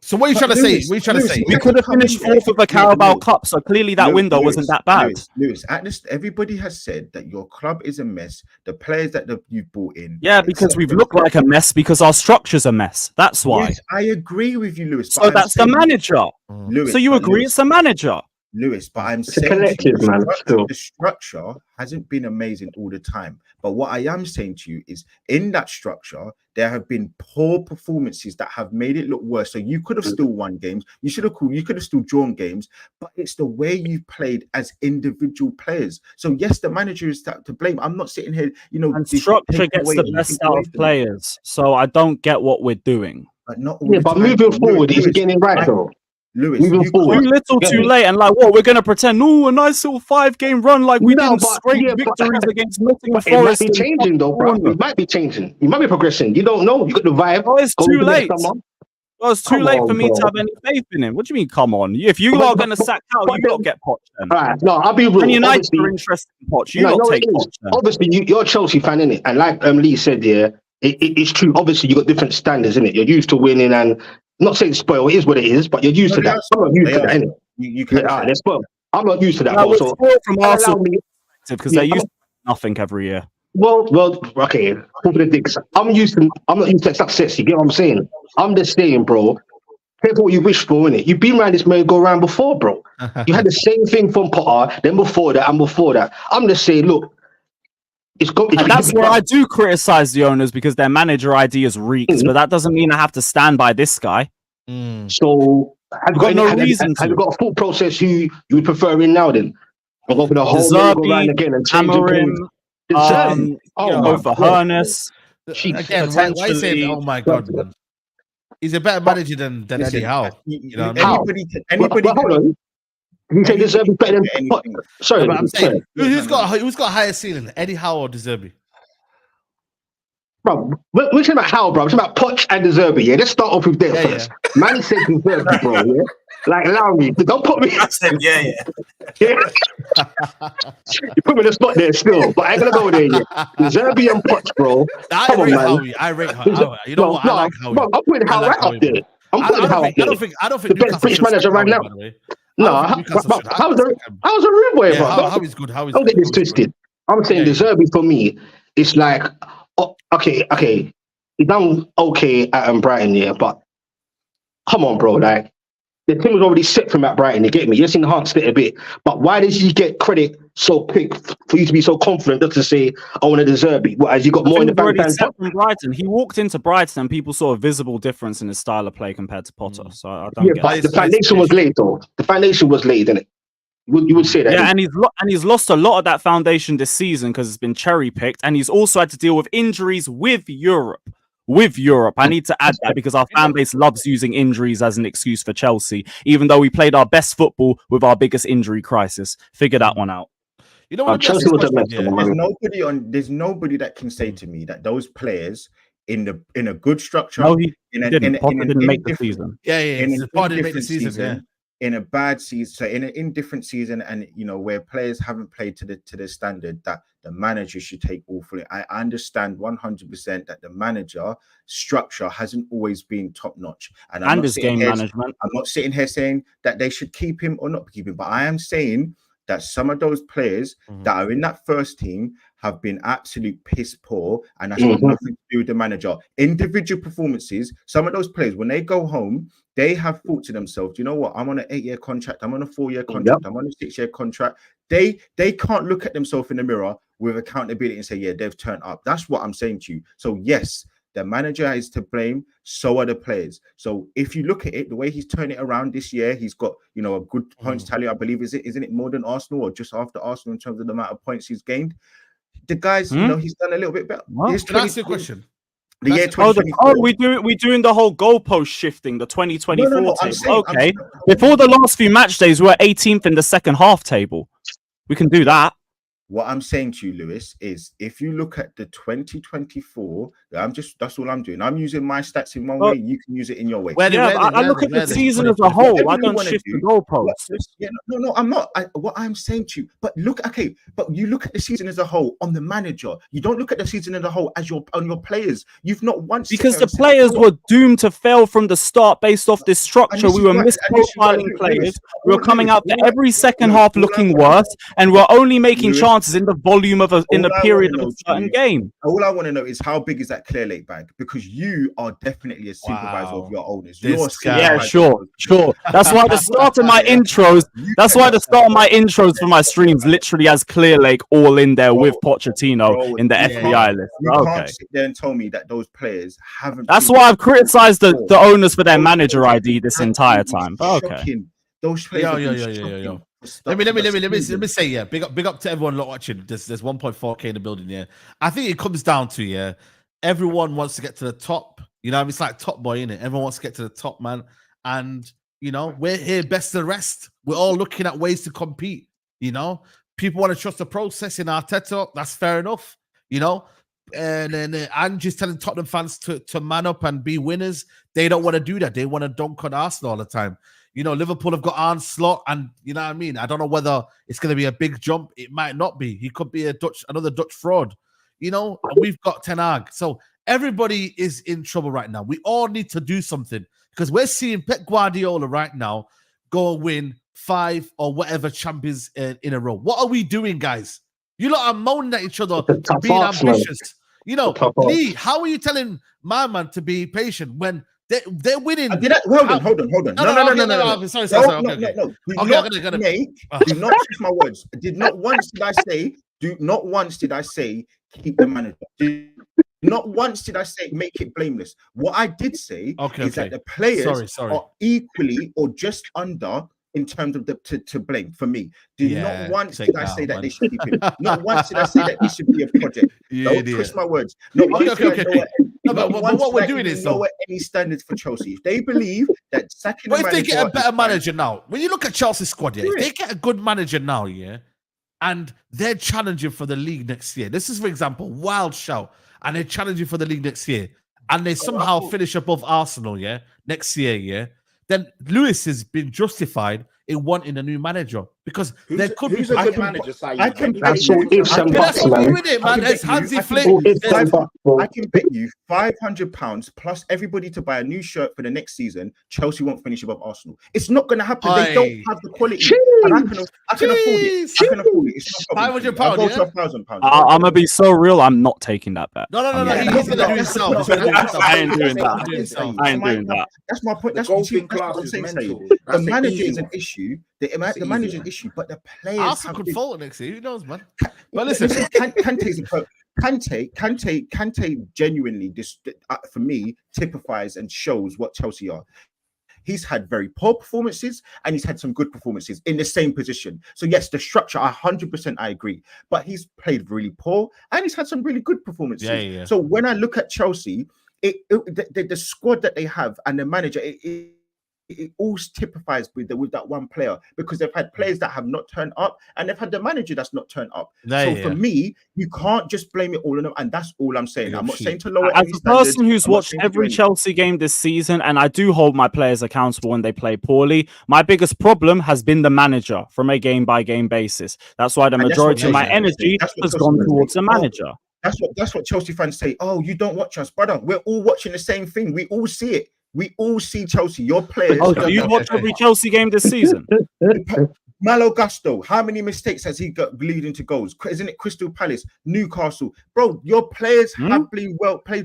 So what are you trying to say? What are you trying to say? We could have finished fourth of the Carabao Cup, so clearly that window wasn't that bad. Lewis, at this, everybody has said that your club is a mess. The players that you've brought in. Yeah, because we've looked like a mess because our structure's a mess. That's why. Yes, I agree with you, Lewis. So that's the manager. Lewis, so you agree it's the manager? Lewis, but I'm saying the structure hasn't been amazing all the time. But what I am saying to you is, in that structure, there have been poor performances that have made it look worse. So you could have still won games. You could have still drawn games. But it's the way you played as individual players. So yes, the manager is to blame. I'm not sitting here, And structure gets the best out of players. So I don't get what we're doing. But not all but moving forward, he's getting it right though. Lewis, too little too late, and like what we're gonna pretend? A nice little 5-game run like we didn't scrape victories against Nottingham Forest. It might be changing though, bro. It might be changing. You might be progressing. You don't know. You got the vibe. Oh, it's too late. Well, it's too late for me to have any faith in him. What do you mean? Come on! If you are gonna sack out, you don't get Poch then. All right, no, I'll be real. And United are interested in Poch. You don't take Poch then. Obviously, you're a Chelsea fan, innit? And like Lee said, yeah, it's true. Obviously, you got different standards, innit? You're used to winning and. Not saying spoil, it is what it is, but you're used to that. I'm not used to that, innit? You can. They're spoiled. I'm not used to that. No, so from Arsenal because they're used to nothing every year. Well, okay. For the dicks, I'm not used to success. You get what I'm saying? I'm just saying, bro. Careful what you wish for, innit? You've been around this merry-go-round before, bro. You had the same thing from Potter, then before that, and before that. I'm just saying, look. And that's where I do criticize the owners because their manager ideas reeks, but that doesn't mean I have to stand by this guy. So have you got no reason? Have you got a thought process who you would prefer in now? Then I'll go for the whole Zerbi, again and Amarim, go for Harness. Again, why say? Oh my God, man. He's a better manager than Eddie Howe. You know, anybody. Hold on. You say Zerbi better than sorry, but I'm saying who's got higher ceiling, Eddie Howe or Zerbi? Bro, we're talking about Howe, bro. We're talking about Poch and Zerbi. Yeah, let's start off with there first. Yeah. Man said Zerbi, bro. Yeah, like allow me. Don't put me. Yeah. You put me in the spot there still, but I ain't gonna go there yet. Zerbi and Poch, bro. I rate Howe. You know what? I like Howe. Bro, I'm putting Howe right up there. I'm putting Howe up there. I don't think the best British manager right now. No, how's a rude boy, bro? How is good? Don't get this twisted. I'm saying the Zerbi for me, it's like, okay, he done okay at Brighton, yeah, but come on, bro, like the team was already set from at Brighton. You get me? Just enhanced it a bit, but why did you get credit so quick for you to be so confident just to say I want to Zerbi? What, as you got more in the bank from Brighton? He walked into Brighton and people saw a visible difference in his style of play compared to Potter. So I don't get but the foundation was laid, though. The foundation was laid, didn't it? You would say that. Yeah, and he's lost a lot of that foundation this season because it's been cherry picked, and he's also had to deal with injuries with Europe. I need to add that because our fan base loves using injuries as an excuse for Chelsea, even though we played our best football with our biggest injury crisis. Figure that one out. You know what? Chelsea was there's nobody that can say to me that those players in a good structure. No, he didn't make the season. In a bad season, so in an indifferent season, and where players haven't played to the standard that the manager should take all for it. I understand 100% that the manager structure hasn't always been top notch, and his game management. I'm not sitting here saying that they should keep him or not keep him, but I am saying that some of those players that are in that first team have been absolute piss poor, and that's got nothing to do with the manager. Individual performances, some of those players, when they go home, they have thought to themselves, you know what, I'm on an 8-year contract, I'm on a 4-year contract, I'm on a 6-year contract. They can't look at themselves in the mirror with accountability and say, yeah, they've turned up. That's what I'm saying to you. So yes, The manager is to blame. So are the players. So if you look at it, the way he's turned it around this year, he's got, you know, a good points tally. I believe isn't it more than Arsenal or just after Arsenal in terms of the amount of points he's gained? The guys, you know, he's done a little bit better. Well, can I ask you a question? The year 2024. we doing the whole goalpost shifting, the 2024 table. Before the last few match days, we were 18th in the second half table. We can do that. What I'm saying to you, Lewis, is if you look at the 2024, that's all I'm doing. I'm using my stats in one way. You can use it in your way. I look at the season as a whole. I don't shift the goalposts. Yeah, no, I'm not. What I'm saying to you, but you look at the season as a whole on the manager. You don't look at the season as a whole as on your players. You've not once because the players were doomed to fail from the start based off this structure. We were misprofiling players. We were coming out there every second half looking worse, and we're only making chances in the volume of in the period of a certain game. All I want to know is how big is that Clear Lake bag? Because you are definitely a supervisor of your owners. Yeah, sure. That's why the start of my intros. That's why the start of my intros for my streams literally has Clear Lake all in there with Pochettino in the FBI list. You can't sit there and tell me that those players haven't. That's why I've criticized the owners for their manager ID this entire time. Okay. Those players. Let me say, big up to everyone watching. There's 1.4K in the building. Yeah, I think it comes down to everyone wants to get to the top. You know, it's like Top Boy, innit? Everyone wants to get to the top, man. And you know, we're here best of the rest. We're all looking at ways to compete. You know, people want to trust the process in Arteta. That's fair enough. You know, and then Angie's telling Tottenham fans to man up and be winners. They don't want to do that. They want to dunk on Arsenal all the time. You know, Liverpool have got Arne Slot, and you know what I mean? I don't know whether it's going to be a big jump. It might not be. He could be another Dutch fraud. You know, we've got Ten Hag. So everybody is in trouble right now. We all need to do something because we're seeing Pep Guardiola right now go and win 5 or whatever champions in a row. What are we doing, guys? You lot are moaning at each other for being ambitious. You know, Lee, how are you telling my man to be patient when they're winning? Hold on. No. Sorry. No. Do not twist my words. Not once did I say keep the manager. Not once did I say make it blameless. What I did say is that the players are equally or just under in terms of to blame for me. Not once did I say that they should keep him. Not once did I say that this should be a project. Don't twist my words. Not once but what we're doing is lower any standards for Chelsea. If they believe that second, but if they get a better manager now, when you look at Chelsea's squad, if they get a good manager now, and they're challenging for the league next year. This is, for example, wild shout, and they're challenging for the league next year, and they somehow finish above Arsenal, next year, then Lewis has been justified in wanting a new manager because there could be a good manager. I can bet you £500 plus everybody to buy a new shirt for the next season. Chelsea won't finish above Arsenal. It's not going to happen. They don't have the quality. And I can afford it. I can afford it. It's not £500. £1,000. I'm gonna be so real. I'm not taking that bet. No. He's gonna do himself. I ain't doing that. That's my point. That's what I'm saying. The manager is an issue. The manager's an issue, but the players. Arsenal could fall next year. Who knows, man? But listen, Kante genuinely, for me, typifies and shows what Chelsea are. He's had very poor performances and he's had some good performances in the same position. So yes, the structure, 100% I agree. But he's played really poor and he's had some really good performances. Yeah. So when I look at Chelsea, the squad that they have and the manager, it all typifies with that one player because they've had players that have not turned up and they've had the manager that's not turned up. For me, you can't just blame it all on them, and that's all I'm saying. I'm not saying to lower. As a person who's watched every Chelsea game this season, and I do hold my players accountable when they play poorly, my biggest problem has been the manager from a game-by-game basis. That's why the majority of my energy has gone towards the manager. That's what Chelsea fans say. Oh, you don't watch us, brother. We're all watching the same thing. We all see it. We all see Chelsea. Your players. Do you watch every Chelsea game this season? Malo Gusto, how many mistakes has he got leading to goals? Isn't it Crystal Palace, Newcastle? Bro, your players have played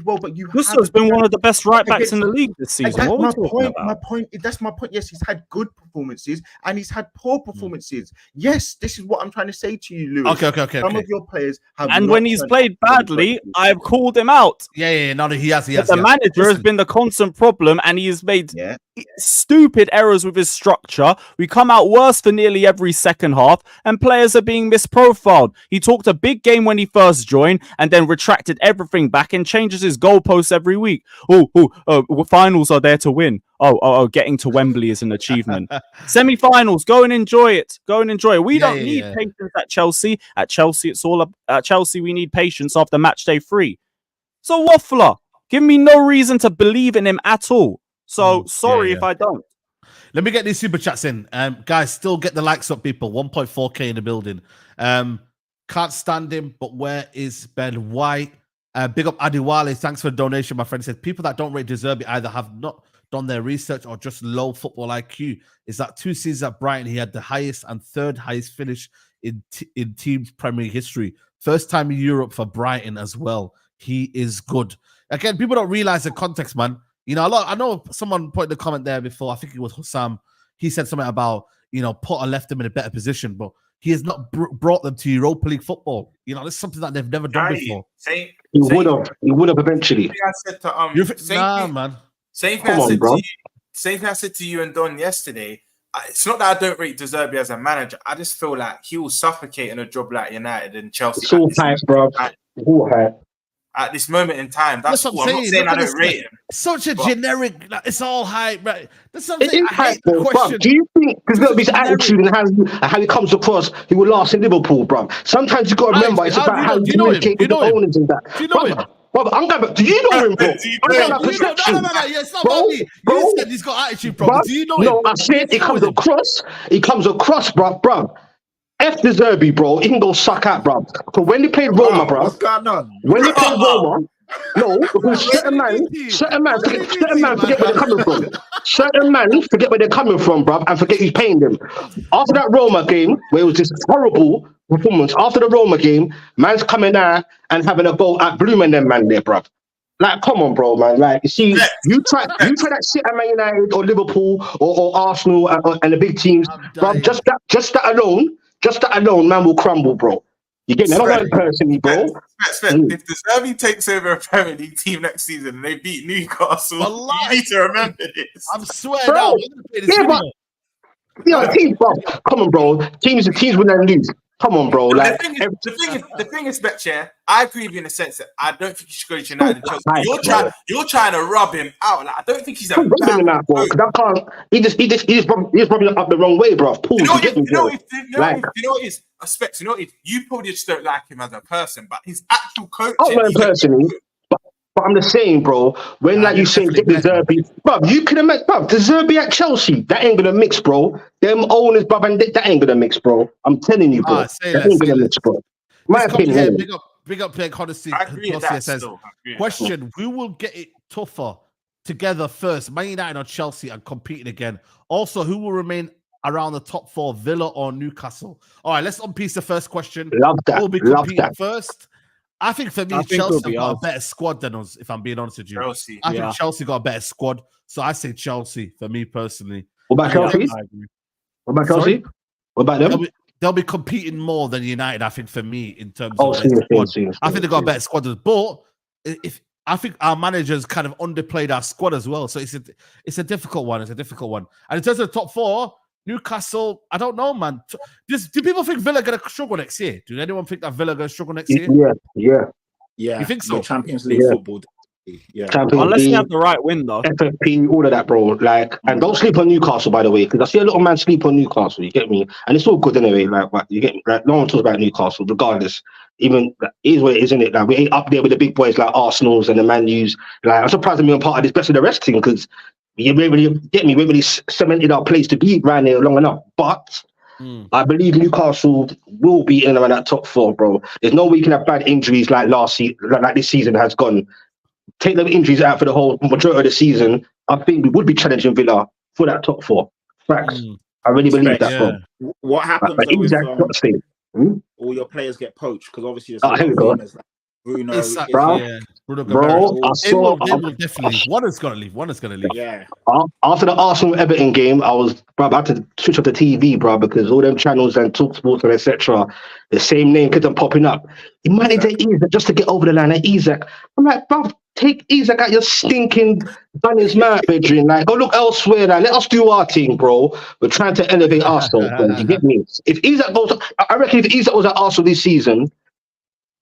well, but you Gusto's been one of the best right backs in the league this season. That's my point. That's my point. Yes, he's had good performances and he's had poor performances. Yes, this is what I'm trying to say to you, Lewis. Okay. Some of your players have, and when he's played badly, I've called him out. Yeah. No, he has. The manager has been the constant problem, and he has made stupid errors with his structure. We come out worse for nearly every second half, and players are being misprofiled. He talked a big game when he first joined, and then retracted everything back and changes his goalposts every week. Finals are there to win. Getting to Wembley is an achievement. Semi-finals, go and enjoy it. We don't need patience at Chelsea. At Chelsea, at Chelsea, we need patience after match day 3. So waffler, give me no reason to believe in him at all. So sorry if I don't. Let me get these super chats in. Guys, still get the likes up, people. 1.4k in the building. Can't stand him, but where is Ben White? Big up Adiwale. Thanks for the donation, my friend. Said people that don't rate Zerbi either have not done their research or just low football IQ. Is that 2 seasons at Brighton, he had the highest and third highest finish in team's Premier League history. First time in Europe for Brighton as well. He is good. Again, people don't realize the context, man. You know, I know someone put in the comment there before. I think it was Hussam. He said something about, Potter left them in a better position, but he has not brought them to Europa League football. You know, it's something that they've never done before. He would have eventually. I said to Same thing I said to you and Don yesterday. It's not that I don't rate Zerbi as a manager. I just feel like he will suffocate in a job like United and Chelsea. It's all hype, bro. All hype. At this moment in time, that's what I'm not saying. I don't rate him. Such a generic. It's all hype, right? That's something. Do you think Zerbi's attitude and how he comes across, he will last in Liverpool, bro? Sometimes you got to remember it's about how you communicate with the owners and that. Do you know him? Bro, I'm going back. Do you know him, bro? No. It's not about me. You said he's got attitude, bro. Do you know him? No, I said he comes across, bro. F the Zerbi, bro. He can go suck out, bro. So when they played Roma, bro. What's going on? When they played Roma, because certain man forget where they're coming from. Certain man forget where they're coming from, bro, and forget who's paying them. After that Roma game, where it was this horrible performance, after the Roma game, man's coming out and having a go at blooming them man there, bro. Like, come on, bro, man. Like, you see, you try that shit at Man United or Liverpool or Arsenal and the big teams, bro. Just that alone, man will crumble, bro. You get me? I don't know personally, bro. If the Zerbi takes over a Premier League team next season and they beat Newcastle, you need to remember this. I'm swearing out. Teams, bro. Come on, bro. Teams will never lose. Come on, bro. Like, the thing is, Betchair, I agree with you in the sense that I don't think you should go to United and Chelsea. You're trying to rub him out. Like, I don't think he's a bad out, bro. Because I can't. He just probably up the wrong way, bro. Paul, you know what it is? Specs, you know what it is? You probably just don't like him as a person, but his actual coaching. I don't personally. But I'm just saying, bro, when like you say get the Zerbi, bro, you could have met, bro, the Zerbi at Chelsea, that ain't gonna mix, bro. Them owners, bro, and that ain't gonna mix, bro. I'm telling you, bro. That ain't gonna mix, bro. My opinion. Big up, Plague Honesty. Says, question: who will get it tougher together first, Man United or Chelsea, and competing again? Also, who will remain around the top 4, Villa or Newcastle? All right, let's unpiece the first question. Love that. Who will be competing first? I think for me, Chelsea got a better squad than us, if I'm being honest with you. I think Chelsea got a better squad. So I say Chelsea for me personally. What about Chelsea? What about Chelsea? What about them? They'll be competing more than United, I think, for me, in terms of squad. I think they got a better squad. But I think our managers kind of underplayed our squad as well. So it's a difficult one. And in terms of the top 4, Newcastle, I don't know, man. Do people think Villa going to struggle next year? Do anyone think that Villa going to struggle next year? Yeah. You think so? Champions League football. Yeah. Unless you have the right win, though. FFP, all of that, bro. Like, and don't sleep on Newcastle, by the way, because I see a lot of man sleep on Newcastle. You get me? And it's all good anyway. Like, you get me? Like, no one talks about Newcastle, regardless. Even it is what it is, isn't it? Like, we ain't up there with the big boys like Arsenal's and the Man U's. Like, I'm surprised I'm part of this best of the rest team because. We really cemented our place to be around here long enough. But I believe Newcastle will be in around that top 4, bro. There's no way you can have bad injuries like this season has gone. Take the injuries out for the whole majority of the season. I think we would be challenging Villa for that top 4. Facts. I really believe that, bro. What happens though if all your players get poached? Because obviously there's a lot of rumors like Bruno, bro. I saw. They will definitely leave. One is gonna leave. Yeah. After the Arsenal Everton game, I had to switch off the TV, bro, because all them channels and Talk Sports and etc. The same name kept on popping up. You might need to Isak just to get over the line. Isak, I'm like, bro, take Isak out your stinking Dunny's mouth, bedroom. Like, go look elsewhere. Now, let us do our thing, bro. We're trying to elevate Arsenal. Bro. You get me? If Isak goes, I reckon if Isak was at Arsenal this season,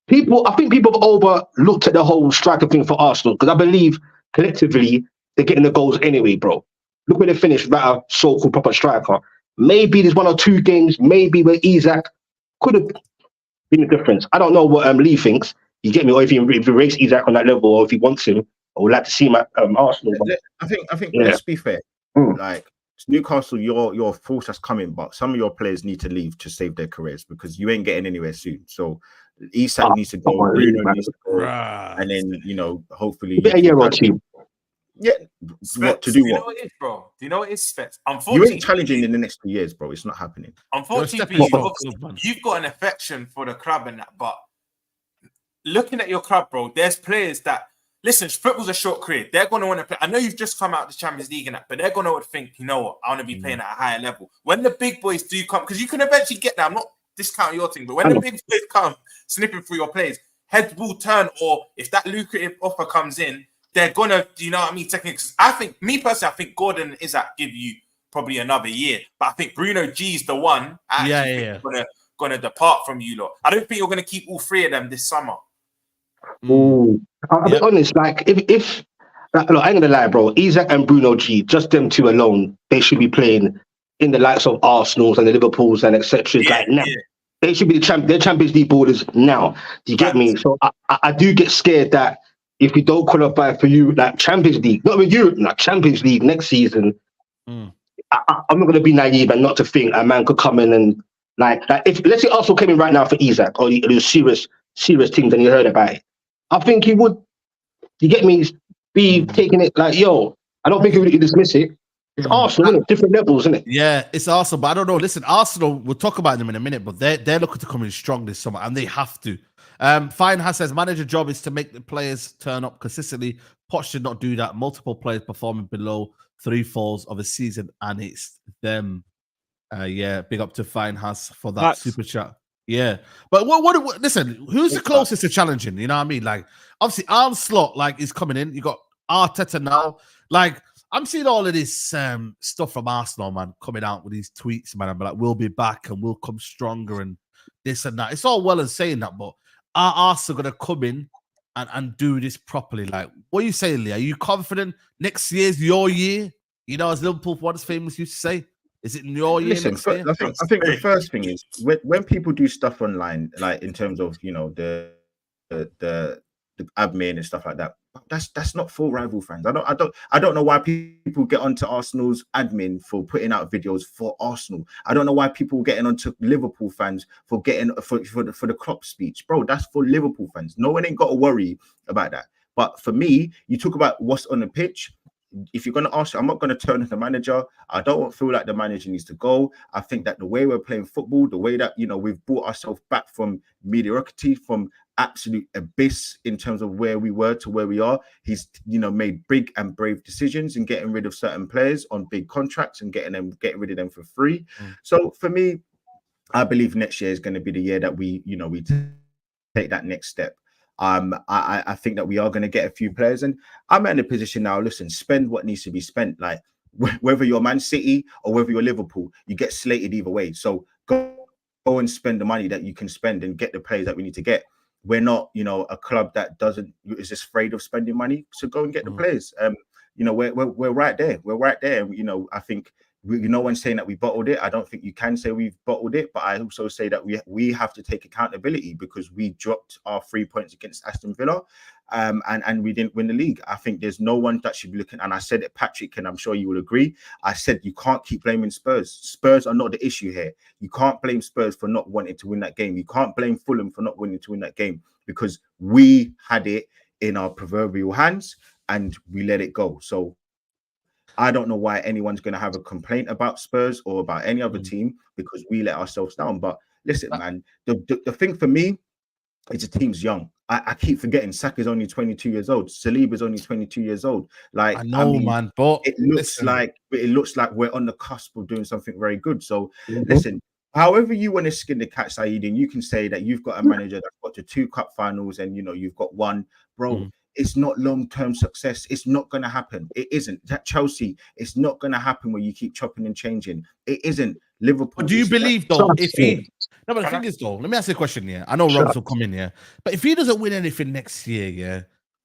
I think people have overlooked at the whole striker thing for Arsenal because I believe collectively they're getting the goals anyway, bro. Look where they finished without a so-called proper striker. Maybe there's 1 or 2 games, maybe where Isak could have been the difference. I don't know what Lee thinks. You get me? Or if he rates Isak on that level, or if he wants him, I would like to see him at Arsenal. I think let's be fair. Like Newcastle, your force has coming, but some of your players need to leave to save their careers because you ain't getting anywhere soon. So Isak needs to go, Bruno needs to go, and then hopefully a year or two. Yeah, what to do? You know what it is, bro? Do you know what it is, Spets? Unfortunately, you ain't challenging in the next 2 years, bro. It's not happening. Unfortunately, you've got an affection for the club and that, but looking at your club, bro, there's players that listen. Football's a short career. They're going to want to play. I know you've just come out of the Champions League and that, but they're going to think, you know what? I want to be playing at a higher level. When the big boys do come, because you can eventually get there. I'm not discounting your thing, but when the big boys come snipping through your players, heads will turn, or if that lucrative offer comes in, they're gonna, you know what I mean? Technically, I think, me personally, I think Gordon and Isak give you probably another year, but I think Bruno G's the one gonna depart from you lot. I don't think you're gonna keep all 3 of them this summer. I'll be honest, like if look, I ain't gonna lie, bro. Isak and Bruno G, just them 2 alone, they should be playing in the likes of Arsenal's and the Liverpool's and etc. Like now. They should be their Champions League borders now. Do you get me? So I do get scared that if we don't qualify for you, like Champions League, not with Europe, like Champions League next season, I'm not going to be naive and not to think a man could come in and like if let's say Arsenal came in right now for Isak or there's serious teams and you heard about it, I think he would. You get me? Be taking it like, yo, I don't think he would dismiss it. It's Arsenal, isn't it? Different levels, isn't it? Yeah, it's Arsenal, but I don't know. Listen, Arsenal, we'll talk about them in a minute, but they're looking to come in strong this summer, and they have to. Fine has says manager job is to make the players turn up consistently. Poch did not do that. Multiple players performing below 3/4 of a season, and it's them. Big up to Fine has for that super chat. Yeah, but what? Listen, who's the closest to challenging? You know what I mean? Like, obviously, Arne Slot is coming in. You got Arteta now. Like, I'm seeing all of this stuff from Arsenal, man, coming out with these tweets, man. I'm like, we'll be back and we'll come stronger and this and that. It's all well and saying that, but are Arsenal going to come in and do this properly? Like, what are you saying, Lee? Are you confident next year's your year? You know, as Liverpool once famous used to say, is it your year next year? I think the first thing is when people do stuff online, like in terms of, you know, the admin and stuff like that, that's not for rival fans. I don't know why people get onto Arsenal's admin for putting out videos for Arsenal. I don't know why people getting onto Liverpool fans for getting for the Klopp speech, bro. That's for Liverpool fans. No one ain't got to worry about that. But for me, you talk about what's on the pitch. If you're going to ask, I'm not going to turn to the manager. I don't feel like the manager needs to go. I think that the way we're playing football, the way that, you know, we've brought ourselves back from mediocrity, from absolute abyss in terms of where we were to where we are. He's, you know, made big and brave decisions in getting rid of certain players on big contracts and getting rid of them for free. So for me, I believe next year is going to be the year that we take that next step. I think that we are going to get a few players, and I'm in a position now. Listen, spend what needs to be spent. Like whether you're Man City or whether you're Liverpool, you get slated either way. So go and spend the money that you can spend and get the players that we need to get. We're not, you know, a club that is just afraid of spending money. So go and get the players. You know, we're right there. We're right there. You know, I think no one's saying that we bottled it. I don't think you can say we've bottled it, but I also say that we have to take accountability because we dropped our 3 points against Aston Villa, and we didn't win the league. I think there's no one that should be looking. And I said it, Patrick, and I'm sure you will agree. I said you can't keep blaming Spurs. Spurs are not the issue here. You can't blame Spurs for not wanting to win that game. You can't blame Fulham for not wanting to win that game because we had it in our proverbial hands and we let it go. So I don't know why anyone's going to have a complaint about Spurs or about any other team because we let ourselves down. But listen, man, the thing for me is the team's young. I keep forgetting Saka's only 22 years old. Saliba's only 22 years old. Like, I know, man, but it looks like we're on the cusp of doing something very good. So listen, however you want to skin the cat, Saeed, and you can say that you've got a manager that's got to 2 cup finals and you've got one, bro. It's not long-term success. It's not going to happen. It isn't. That Chelsea, it's not going to happen where you keep chopping and changing. It isn't. Liverpool. But do you believe though? If he no, but the thing is though, let me ask you a question here. I know Robs will come in here, but if he doesn't win anything next year, yeah,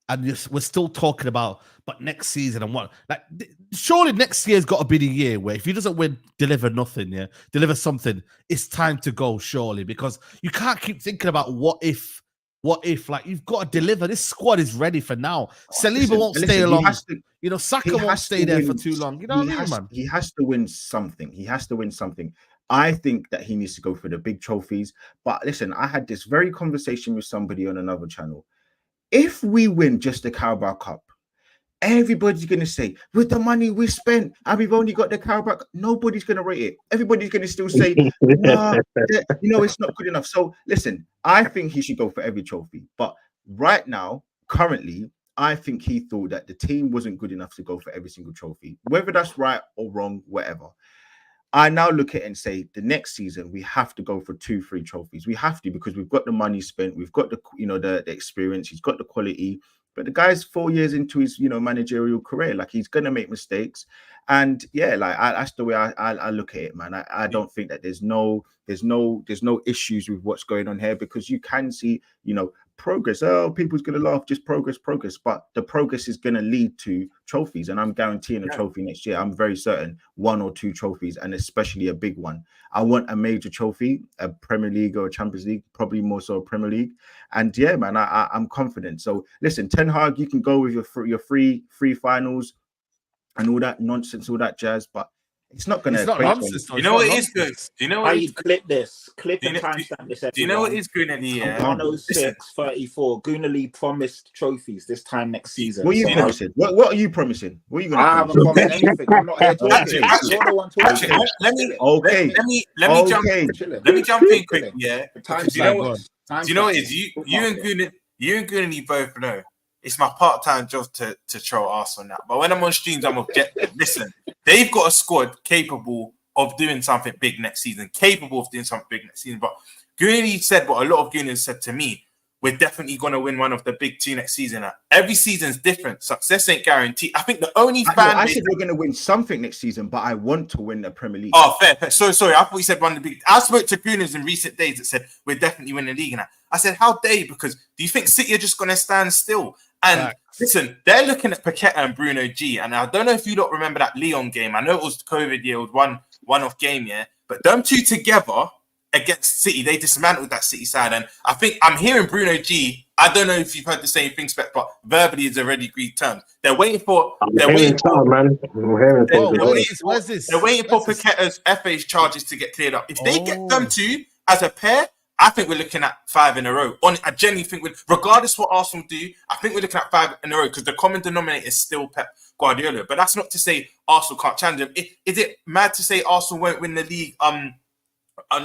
and we're still talking about but next season and what, like, surely next year's got to be the year where if he doesn't win, deliver nothing, yeah, deliver something, it's time to go, surely, because you can't keep thinking about what if, like, you've got to deliver. This squad is ready for now. Saliba won't stay long. Saka won't stay there for too long. You know what I mean, man? He has to win something. He has to win something. I think that he needs to go for the big trophies. But listen, I had this very conversation with somebody on another channel. If we win just the Carabao Cup, everybody's going to say, with the money we spent, and we've only got the Carabao Cup, nobody's going to rate it. Everybody's going to still say, nah, it's not good enough. So listen, I think he should go for every trophy. But right now, currently, I think he thought that the team wasn't good enough to go for every single trophy. Whether that's right or wrong, whatever. I now look at it and say the next season we have to go for 2-3 trophies. We have to, because we've got the money spent, we've got the experience, he's got the quality. But the guy's 4 years into his managerial career. Like, he's gonna make mistakes, and yeah, like that's the way I look at it, man. I don't think that there's no issues with what's going on here, because you can see progress. Oh, people's gonna laugh, just progress, but the progress is gonna lead to trophies, and I'm guaranteeing a trophy next year. I'm very certain 1 or 2 trophies, and especially a big one. I want a major trophy, a Premier League or a Champions League, probably more so a Premier League. And yeah, man, I'm confident. So listen, Ten Hag, you can go with your free finals and all that nonsense, all that jazz, but it's not going to. You know what it is good? Do you know what you clip this? Clip and timestamp this. Do you know what is good at the year? 106-34. Gunali promised trophies this time next season. What are you promising? What are you promising? What are you going to? I haven't promised anything. I'm not here talking. Let me jump in quick. Yeah. Do you know what it is? You and Gunali both know. It's my part-time job to troll Arsenal now. But when I'm on streams, I'm objective. Listen, they've got a squad capable of doing something big next season. But Gooney said what a lot of Gooners said to me. We're definitely going to win one of the big 2 next season. Every season's different. Success ain't guaranteed. I think the only fan... I said we're going to win something next season, but I want to win the Premier League. Oh, fair. Sorry. I thought you said one of the big... I spoke to Gooners in recent days that said we're definitely winning the league now. I said, how dare you? Because do you think City are just going to stand still? And listen, they're looking at Pochettino and Bruno G. And I don't know if you don't remember that Lyon game. I know it was the COVID year, it was one-off game, yeah. But them two together against City, they dismantled that City side. And I think I'm hearing Bruno G. I don't know if you've heard the same thing, but verbally it's already agreed terms. They're waiting for. They're waiting for Pochettino's FA charges to get cleared up. If they get them two as a pair, I think we're looking at 5 in a row. I genuinely think, regardless what Arsenal do, I think we're looking at 5 in a row because the common denominator is still Pep Guardiola. But that's not to say Arsenal can't challenge him. Is it mad to say Arsenal won't win the league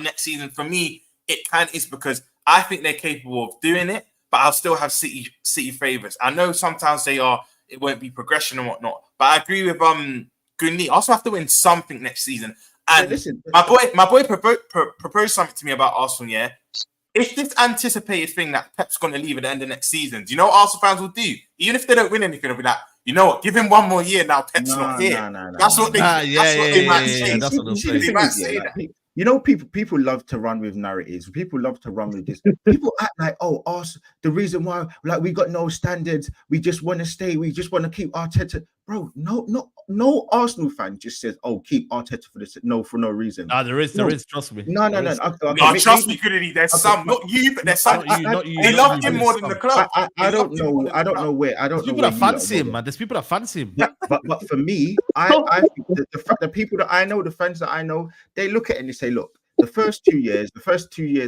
next season? For me, it can. It's because I think they're capable of doing it, but I'll still have City favourites. I know sometimes they are. It won't be progression and whatnot. But I agree with Gunli. Also have to win something next season. And listen, my boy proposed something to me about Arsenal. Yeah, if this anticipated thing that Pep's going to leave at the end of next season, do you know what Arsenal fans will do? Even if they don't win anything, they'll be like, you know what? Give him one more year now. Pep's not here. That's what they might say. That's what they might say. You know, people love to run with narratives. People love to run with this. People act like, oh, us, the reason why, like, we got no standards. We just want to stay. We just want to keep Arteta. Bro, no Arsenal fan just says, oh, keep Arteta for no reason. There is, trust me. No. Trust me, Goodity. There's some, not you, but there's some. They love him more than the club. I don't know where. There's people that fancy him, man. There's people that fancy him. But for me, I think the people that I know, the fans that I know, they look at it and they say, look, the first 2 years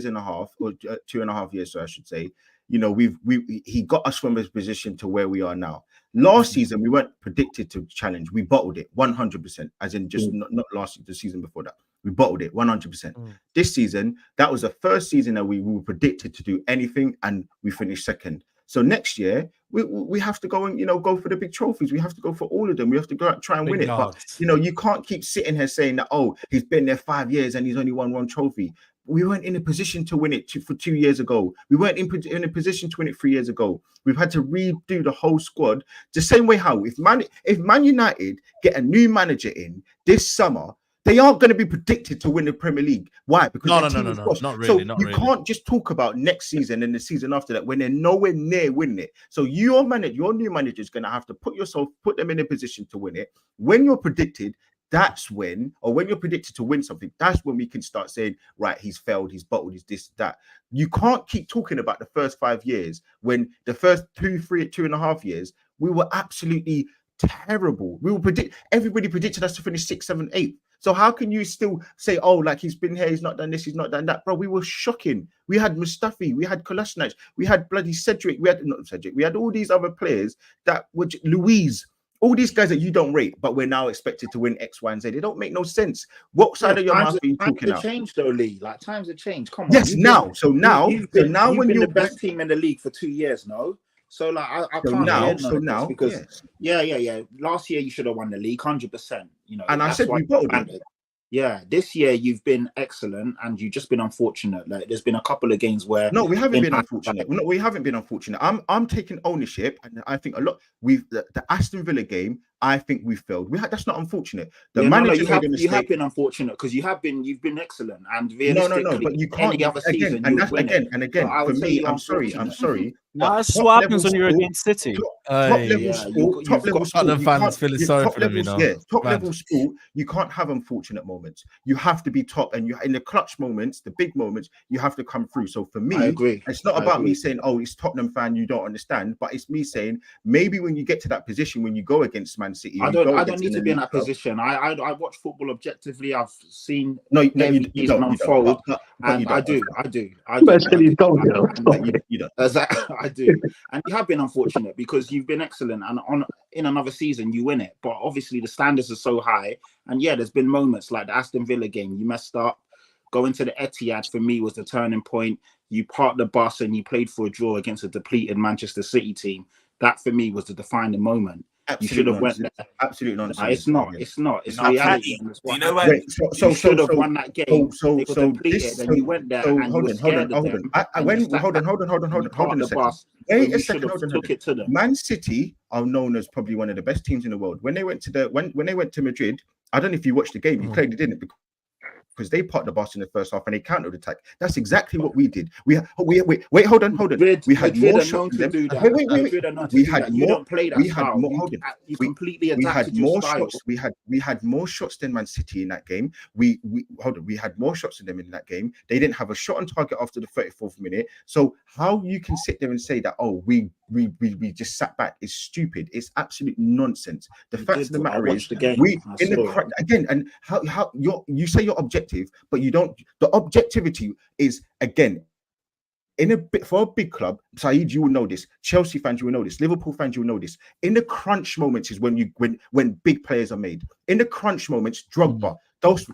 and a half, or 2.5 years, so I should say, you know, he got us from his position to where we are now. Last season, we weren't predicted to challenge. We bottled it 100%, as in just not last season, the season before that. We bottled it 100%. This season, that was the first season that we were predicted to do anything, and we finished second. So next year, we have to go and, you know, go for the big trophies. We have to go for all of them. We have to go out and try and win it. But, you know, you can't keep sitting here saying that, oh, he's been there 5 years and he's only won one trophy. We weren't in a position to win it for 2 years ago. We weren't in a position to win it 3 years ago. We've had to redo the whole squad the same way how if Man United get a new manager in this summer, they aren't going to be predicted to win the Premier League. Why? Because no, not really. So you can't just talk about next season and the season after that when they're nowhere near winning it. So your new manager is going to have to put them in a position to win it. When you're predicted, that's when, or when you're predicted to win something, that's when we can start saying, right, he's failed, he's bottled, he's this, that. You can't keep talking about the first 5 years when the first 2.5 years, we were absolutely terrible. Everybody predicted us to finish 6th, 7th, 8th. So how can you still say, oh, like he's been here, he's not done this, he's not done that? Bro, we were shocking. We had Mustafi, we had Kolasinac, we had bloody Cedric, we had all these other players that were Louise, all these guys that you don't rate, but we're now expected to win X, Y, and Z. They don't make no sense. What side of your mouth are you talking about? Times have changed, though, Lee. Like, times have changed. Come on. Yes, now. You've been the best team in the league for 2 years, no? So, like, I can't because last year you should have won the league 100%. You know, and I said we bottled it. Yeah, this year you've been excellent and you've just been unfortunate. Like, there's been a couple of games where we haven't been unfortunate. No, we haven't been unfortunate. I'm taking ownership, and I think a lot. The Aston Villa game, I think we failed. That's not unfortunate. The manager you have been unfortunate because you've been excellent and no, but you can't. Again, for me, I'm sorry. That's what happens when you're against City. Top level sport. Fans feeling sorry for them, you know. Yeah, top level sport. You can't have unfortunate moments. You have to be top, and in the clutch moments, the big moments, you have to come through. So for me, I agree. It's not about me saying, "Oh, it's Tottenham fan, you don't understand," but it's me saying maybe when you get to that position, when you go against Man City, I don't need to be in that position. I watch football objectively. I've seen you unfold, and I do. I do, and you have been unfortunate because you've been excellent, and in another season you win it. But obviously the standards are so high, and there's been moments like the Aston Villa game. You messed up. Going to the Etihad for me was the turning point. You parked the bus and you played for a draw against a depleted Manchester City team. That for me was the defining moment. You should have went there. Absolutely nonsense. It's not. It's reality. You know what? You should have won that game. And you went there and hold on a second. Wait a second. Man City are known as probably one of the best teams in the world. When they went to Madrid, I don't know if you watched the game. You clearly didn't, because they parked the bus in the first half and they countered attack. That's exactly what we did. Wait, hold on. We had more shots than them. We had more shots than Man City in that game. We had more shots than them in that game. They didn't have a shot on target after the 34th minute. So how you can sit there and say that, oh, we just sat back is stupid. It's absolute nonsense. The fact of the matter is, you say you're objective, but you don't. The objectivity is, again, for a big club, Saeed, you will know this. Chelsea fans, you will know this. Liverpool fans, you will know this. In the crunch moments is when big players are made. In the crunch moments, Drogba, those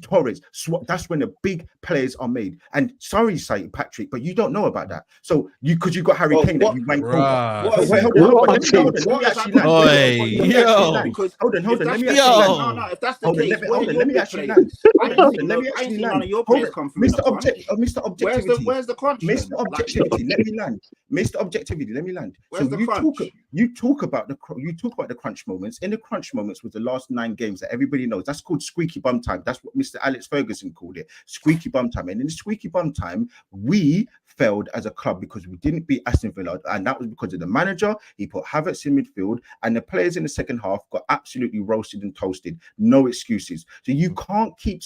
Torres, that's when the big players are made. And sorry, Saeed, Patrick, but you don't know about that. So because you got Harry Kane that you ranked over. Hold on. Let me actually land. Mr. Objectivity. Where's the crunch? Mr. Objectivity, let me land. You talk about the crunch moments. In the crunch moments with the last 9 games that everybody knows, that's called squeaky bum time. That's what Mr. Alex Ferguson called it, squeaky bum time. And in the squeaky bum time, we failed as a club because we didn't beat Aston Villa, and that was because of the manager. He put Havertz in midfield, and the players in the second half got absolutely roasted and toasted. No excuses. So you can't keep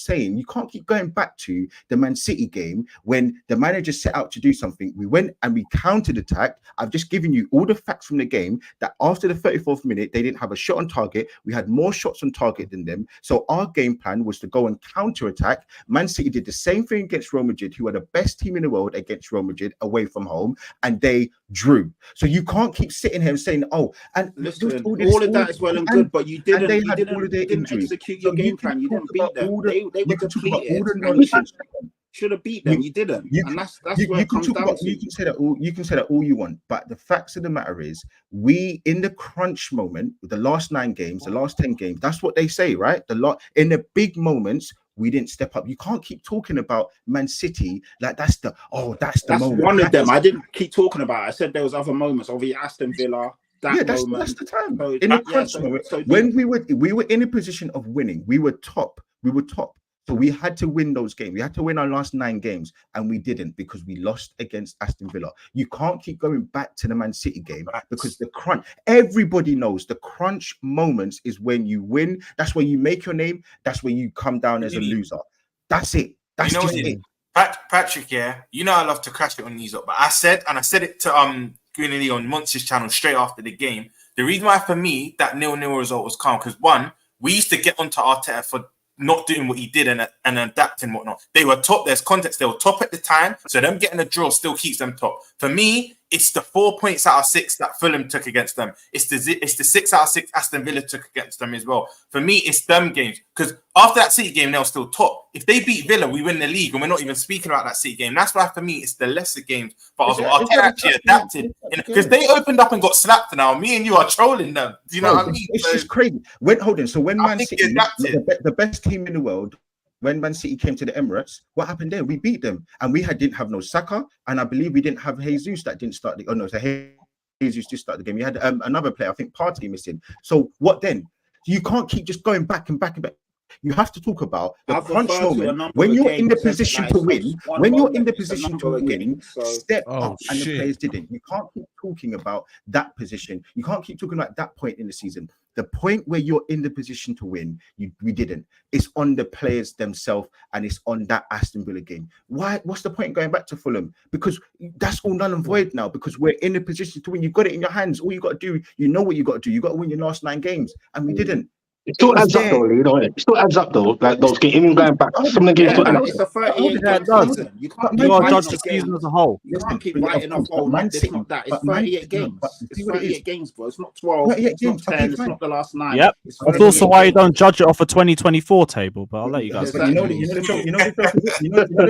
going back to the Man City game when the manager set out to do something. We went and we countered attacked. I've just given you all the facts from the game that after the 34th minute, they didn't have a shot on target. We had more shots on target than them. So our game plan plan was to go and counter-attack. Man City did the same thing against Real Madrid, who are the best team in the world against Real Madrid away from home, and they drew. So you can't keep sitting here and saying, "Oh, and listen, all of that is well and good, but you didn't execute your game plan. You didn't beat them. They were depleted. Should have beat them. You didn't, and that's where it comes down to. You can say that all you want, but the facts of the matter is, we in the crunch moment, with the last 9 games, the last 10 games, that's what they say, right? In the big moments, we didn't step up. You can't keep talking about Man City like that's moment. One of them. I didn't keep talking about it. I said there was other moments. Obviously, Aston Villa. That's the time. So, in the crunch moment, when we were in a position of winning, we were top. So we had to win those games. We had to win our last 9 games, and we didn't because we lost against Aston Villa. You can't keep going back to the Man City game because the crunch. Everybody knows the crunch moments is when you win. That's where you make your name. That's where you come down as a loser. That's it. That's just it. Patrick, yeah, you know I love to crash it on these up, but I said it to Greenlee on Monty's channel straight after the game. The reason why for me that 0-0 result was calm because one, we used to get onto Arteta for not doing what he did and adapting and whatnot. They were top. There's context. They were top at the time. So them getting a draw still keeps them top. For me, it's the 4 points out of 6 that Fulham took against them. It's the 6 out of 6 Aston Villa took against them as well. For me, it's them games. Because after that City game, they're still top. If they beat Villa, we win the league. And we're not even speaking about that City game. That's why for me, it's the lesser games. But Arteta actually adapted. Because they opened up and got slapped now. Me and you are trolling them. Do you know what I mean? It's just crazy. So when Man City, the best team in the world, when Man City came to the Emirates, what happened there? We beat them, and we didn't have no Saka, and I believe we didn't have Jesus that didn't start the. Oh no, so Jesus just started the game. We had another player, I think, Partey missing. So what then? You can't keep just going back and back and back. You have to talk about the crunch moment when you're in the position to win. When you're in the position to win, step up, and the players didn't. You can't keep talking about that position. You can't keep talking about that point in the season. The point where you're in the position to win, we didn't. It's on the players themselves, and it's on that Aston Villa game. Why? What's the point going back to Fulham? Because that's all null and void now. Because we're in the position to win. You've got it in your hands. All you got to do, you know what you got to do. You got to win your last 9 games, and we didn't. It still adds up though, you know. It still adds up though. Like those games, even going back, some of the games. It's a 38 season. You can't judge the season as a whole. You can't keep writing off. Oh, it's not that. It's 38 games. It's 38 games, bro. It's not 12. It's not 10. It's not the last 9. Yep. That's also why you don't judge it off a 2024 table. But I'll let you guys. You know the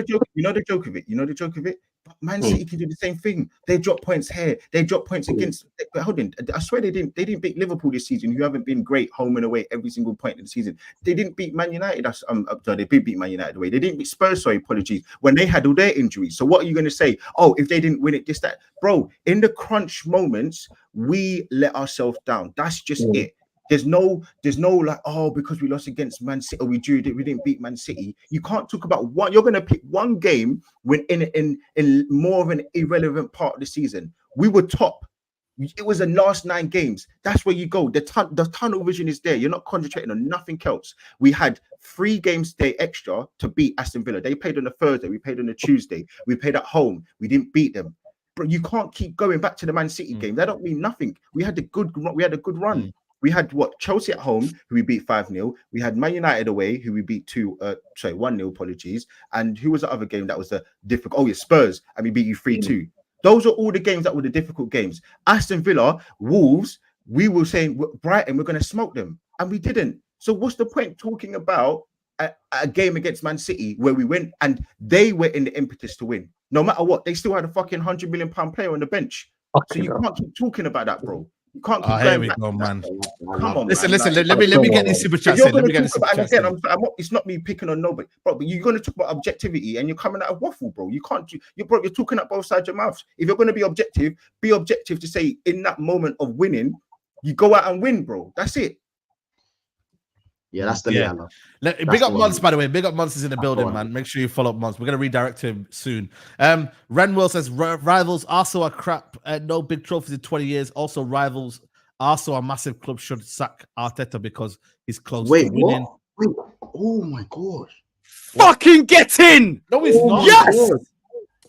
joke of it. You know the joke of it. Man City can do the same thing. They drop points here. They drop points against. But hold on, I swear they didn't beat Liverpool this season, who haven't been great home and away every single point in the season. They didn't beat Man United. They did beat Man United away. They didn't beat Spurs. Sorry, apologies. When they had all their injuries. So what are you going to say? Oh, if they didn't win it, this that, bro. In the crunch moments, we let ourselves down. That's just it. There's no like, oh, because we lost against Man City or we didn't beat Man City. You can't talk about one. You're gonna pick one game when in more of an irrelevant part of the season. We were top. It was the last 9 games. That's where you go. The tunnel vision is there. You're not concentrating on nothing else. We had 3 games day extra to beat Aston Villa. They played on a Thursday. We played on a Tuesday. We played at home. We didn't beat them. But you can't keep going back to the Man City game. That don't mean nothing. We had a good run. We had Chelsea at home, who we beat 5-0. We had Man United away, who we beat 1-0, apologies. And who was the other game that was a difficult? Oh, yeah, Spurs, and we beat you 3-2. Those are all the games that were the difficult games. Aston Villa, Wolves, we were saying, Brighton, we're going to smoke them. And we didn't. So what's the point talking about a game against Man City where we went and they were in the impetus to win? No matter what, they still had a fucking £100 million player on the bench. So you can't keep talking about that, bro. You can't keep here we go, man. Come on, listen. Let me get these super chats in. It's not me picking on nobody, bro. But you're going to talk about objectivity, and you're coming out of waffle, bro. You can't. You're talking at both sides of your mouth. If you're going to be objective to say in that moment of winning, you go out and win, bro. That's it. Yeah, that's the yeah. Big up Mons, by the way. Big up Mons is in the building, man. Make sure you follow up Mons. We're going to redirect him soon. Renwell says, rivals Arsenal are crap. No big trophies in 20 years. Also, rivals Arsenal, a massive club, should sack Arteta because he's close to winning. Wait, oh my gosh. Fucking get in! No, he's not. Yes!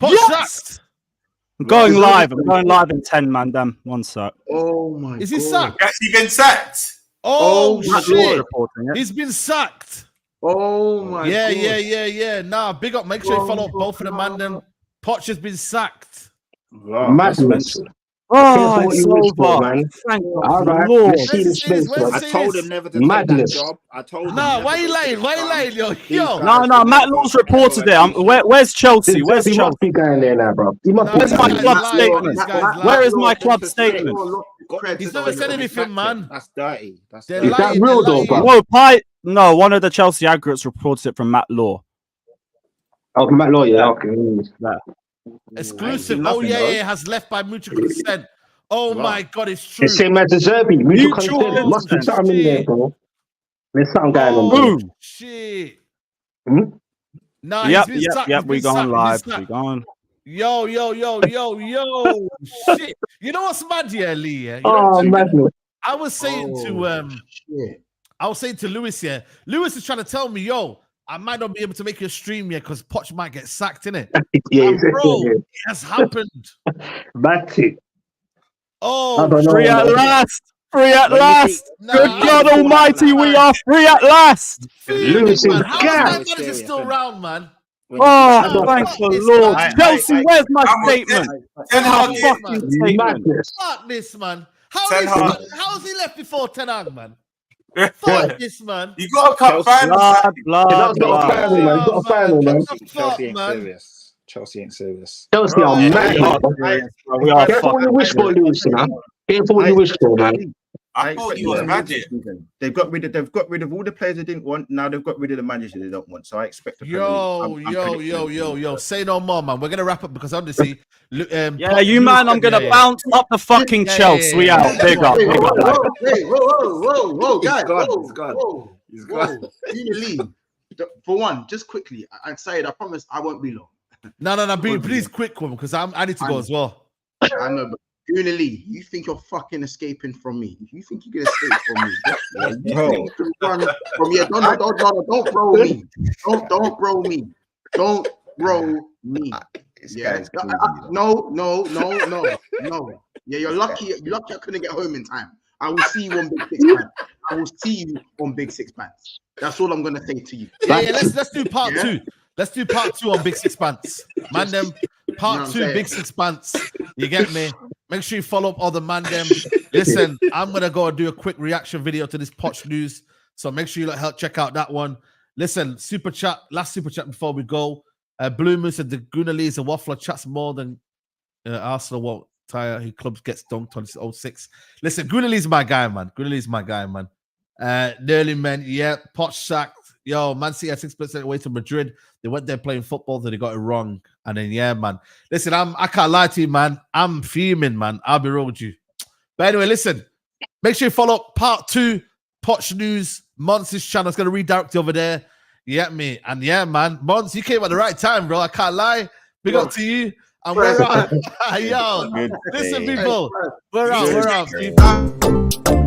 Yes! I'm going live. I'm going live in 10, man. Damn, 1 sec. Oh my god. Is he sacked? Has he been sacked? Oh shit! He's been sacked. Oh my yeah, God. yeah. Nah, big up. Make sure you follow both of them, man. Them Poch has been sacked. Madness. Oh, it's over. Man. Thank All God, right, Lord. I told him never to take that job. I told him. Nah, why you lying? Why you lying, yo? No, Matt Law's reported it. Where's Chelsea? Where's Chelsea? He must be going there now, bro. Where's my club statement? Where is my club statement? He's never said anything, man. That's dirty. Is that real though, bro? No, one of the Chelsea aggregates reported it from Matt Law. Oh, Matt Law, yeah, okay. Exclusive. Oh, yeah, has left by mutual consent. Oh my God, it's true. The same as the Zerbi. Mutual consent. There must be something in there, bro. There's something going on. Boom. Shit. Nah, yep. We going live. We going. Yo. Shit. You know what's mad here, Lee? Yeah? Madness. I was saying to Lewis, yeah. Lewis is trying to tell me, yo, I might not be able to make your stream yet because Poch might get sacked, innit? Bro, it has happened. That's it. Oh, free at last. Free at last. Good God Almighty, we are free at last. Lewis is how is my manager still around, man? Oh, thank the Lord. Chelsea, where's my statement? Fucking statement. Fuck this, man. How is he left before Ten Hag, man? Fuck this, man. You got to cut finals. Chelsea ain't serious. Chelsea are mad. Careful what you wish for, Lewis. Careful what you wish for, man. I thought he was magic. They've got rid of all the players they didn't want. Now they've got rid of the manager they don't want. So I expect. Yo. Say no more, man. We're gonna wrap up because obviously, you man. I'm gonna bounce up the fucking Chelsea. We out. Big up. Whoa, guys. He's gone. Lee, for one, just quickly, I excited. I promise I won't be long. No. Please, quick one because I need to go as well. I know, but Lee, you think you're fucking escaping from me? You think you can escape from me? You run from here? Don't roll me. Don't roll me. Don't roll me. Yeah. No. Yeah, you're lucky. You're lucky I couldn't get home in time. I will see you on Big Six Pants. I will see you on Big Six Pants. That's all I'm gonna say to you. Yeah. Let's do part 2. Let's do part 2 on Big Six Pants. Man, them part 2 Big Six Pants. You get me? Make sure you follow up all the man them. Listen, I'm gonna go and do a quick reaction video to this Poch news. So make sure you help check out that one. Listen, last super chat before we go. Blue Moon said the Gunali is a waffler, chats more than Arsenal won't tire. He clubs gets dunked on 06. Listen, Gunali's my guy, man. Nearly men, yeah, Poch sacked. Yo, Man City are 6% away to Madrid. They went there playing football, then they got it wrong. And then, yeah, man. Listen, I can't lie to you, man. I'm fuming, man. I'll be real with you. But anyway, listen. Make sure you follow part 2, Poch News. Mons' channel is going to redirect you over there. You get me? And yeah, man. Mons, you came at the right time, bro. I can't lie. Big up to you. And we're out. Yo, listen, people. We're out, people.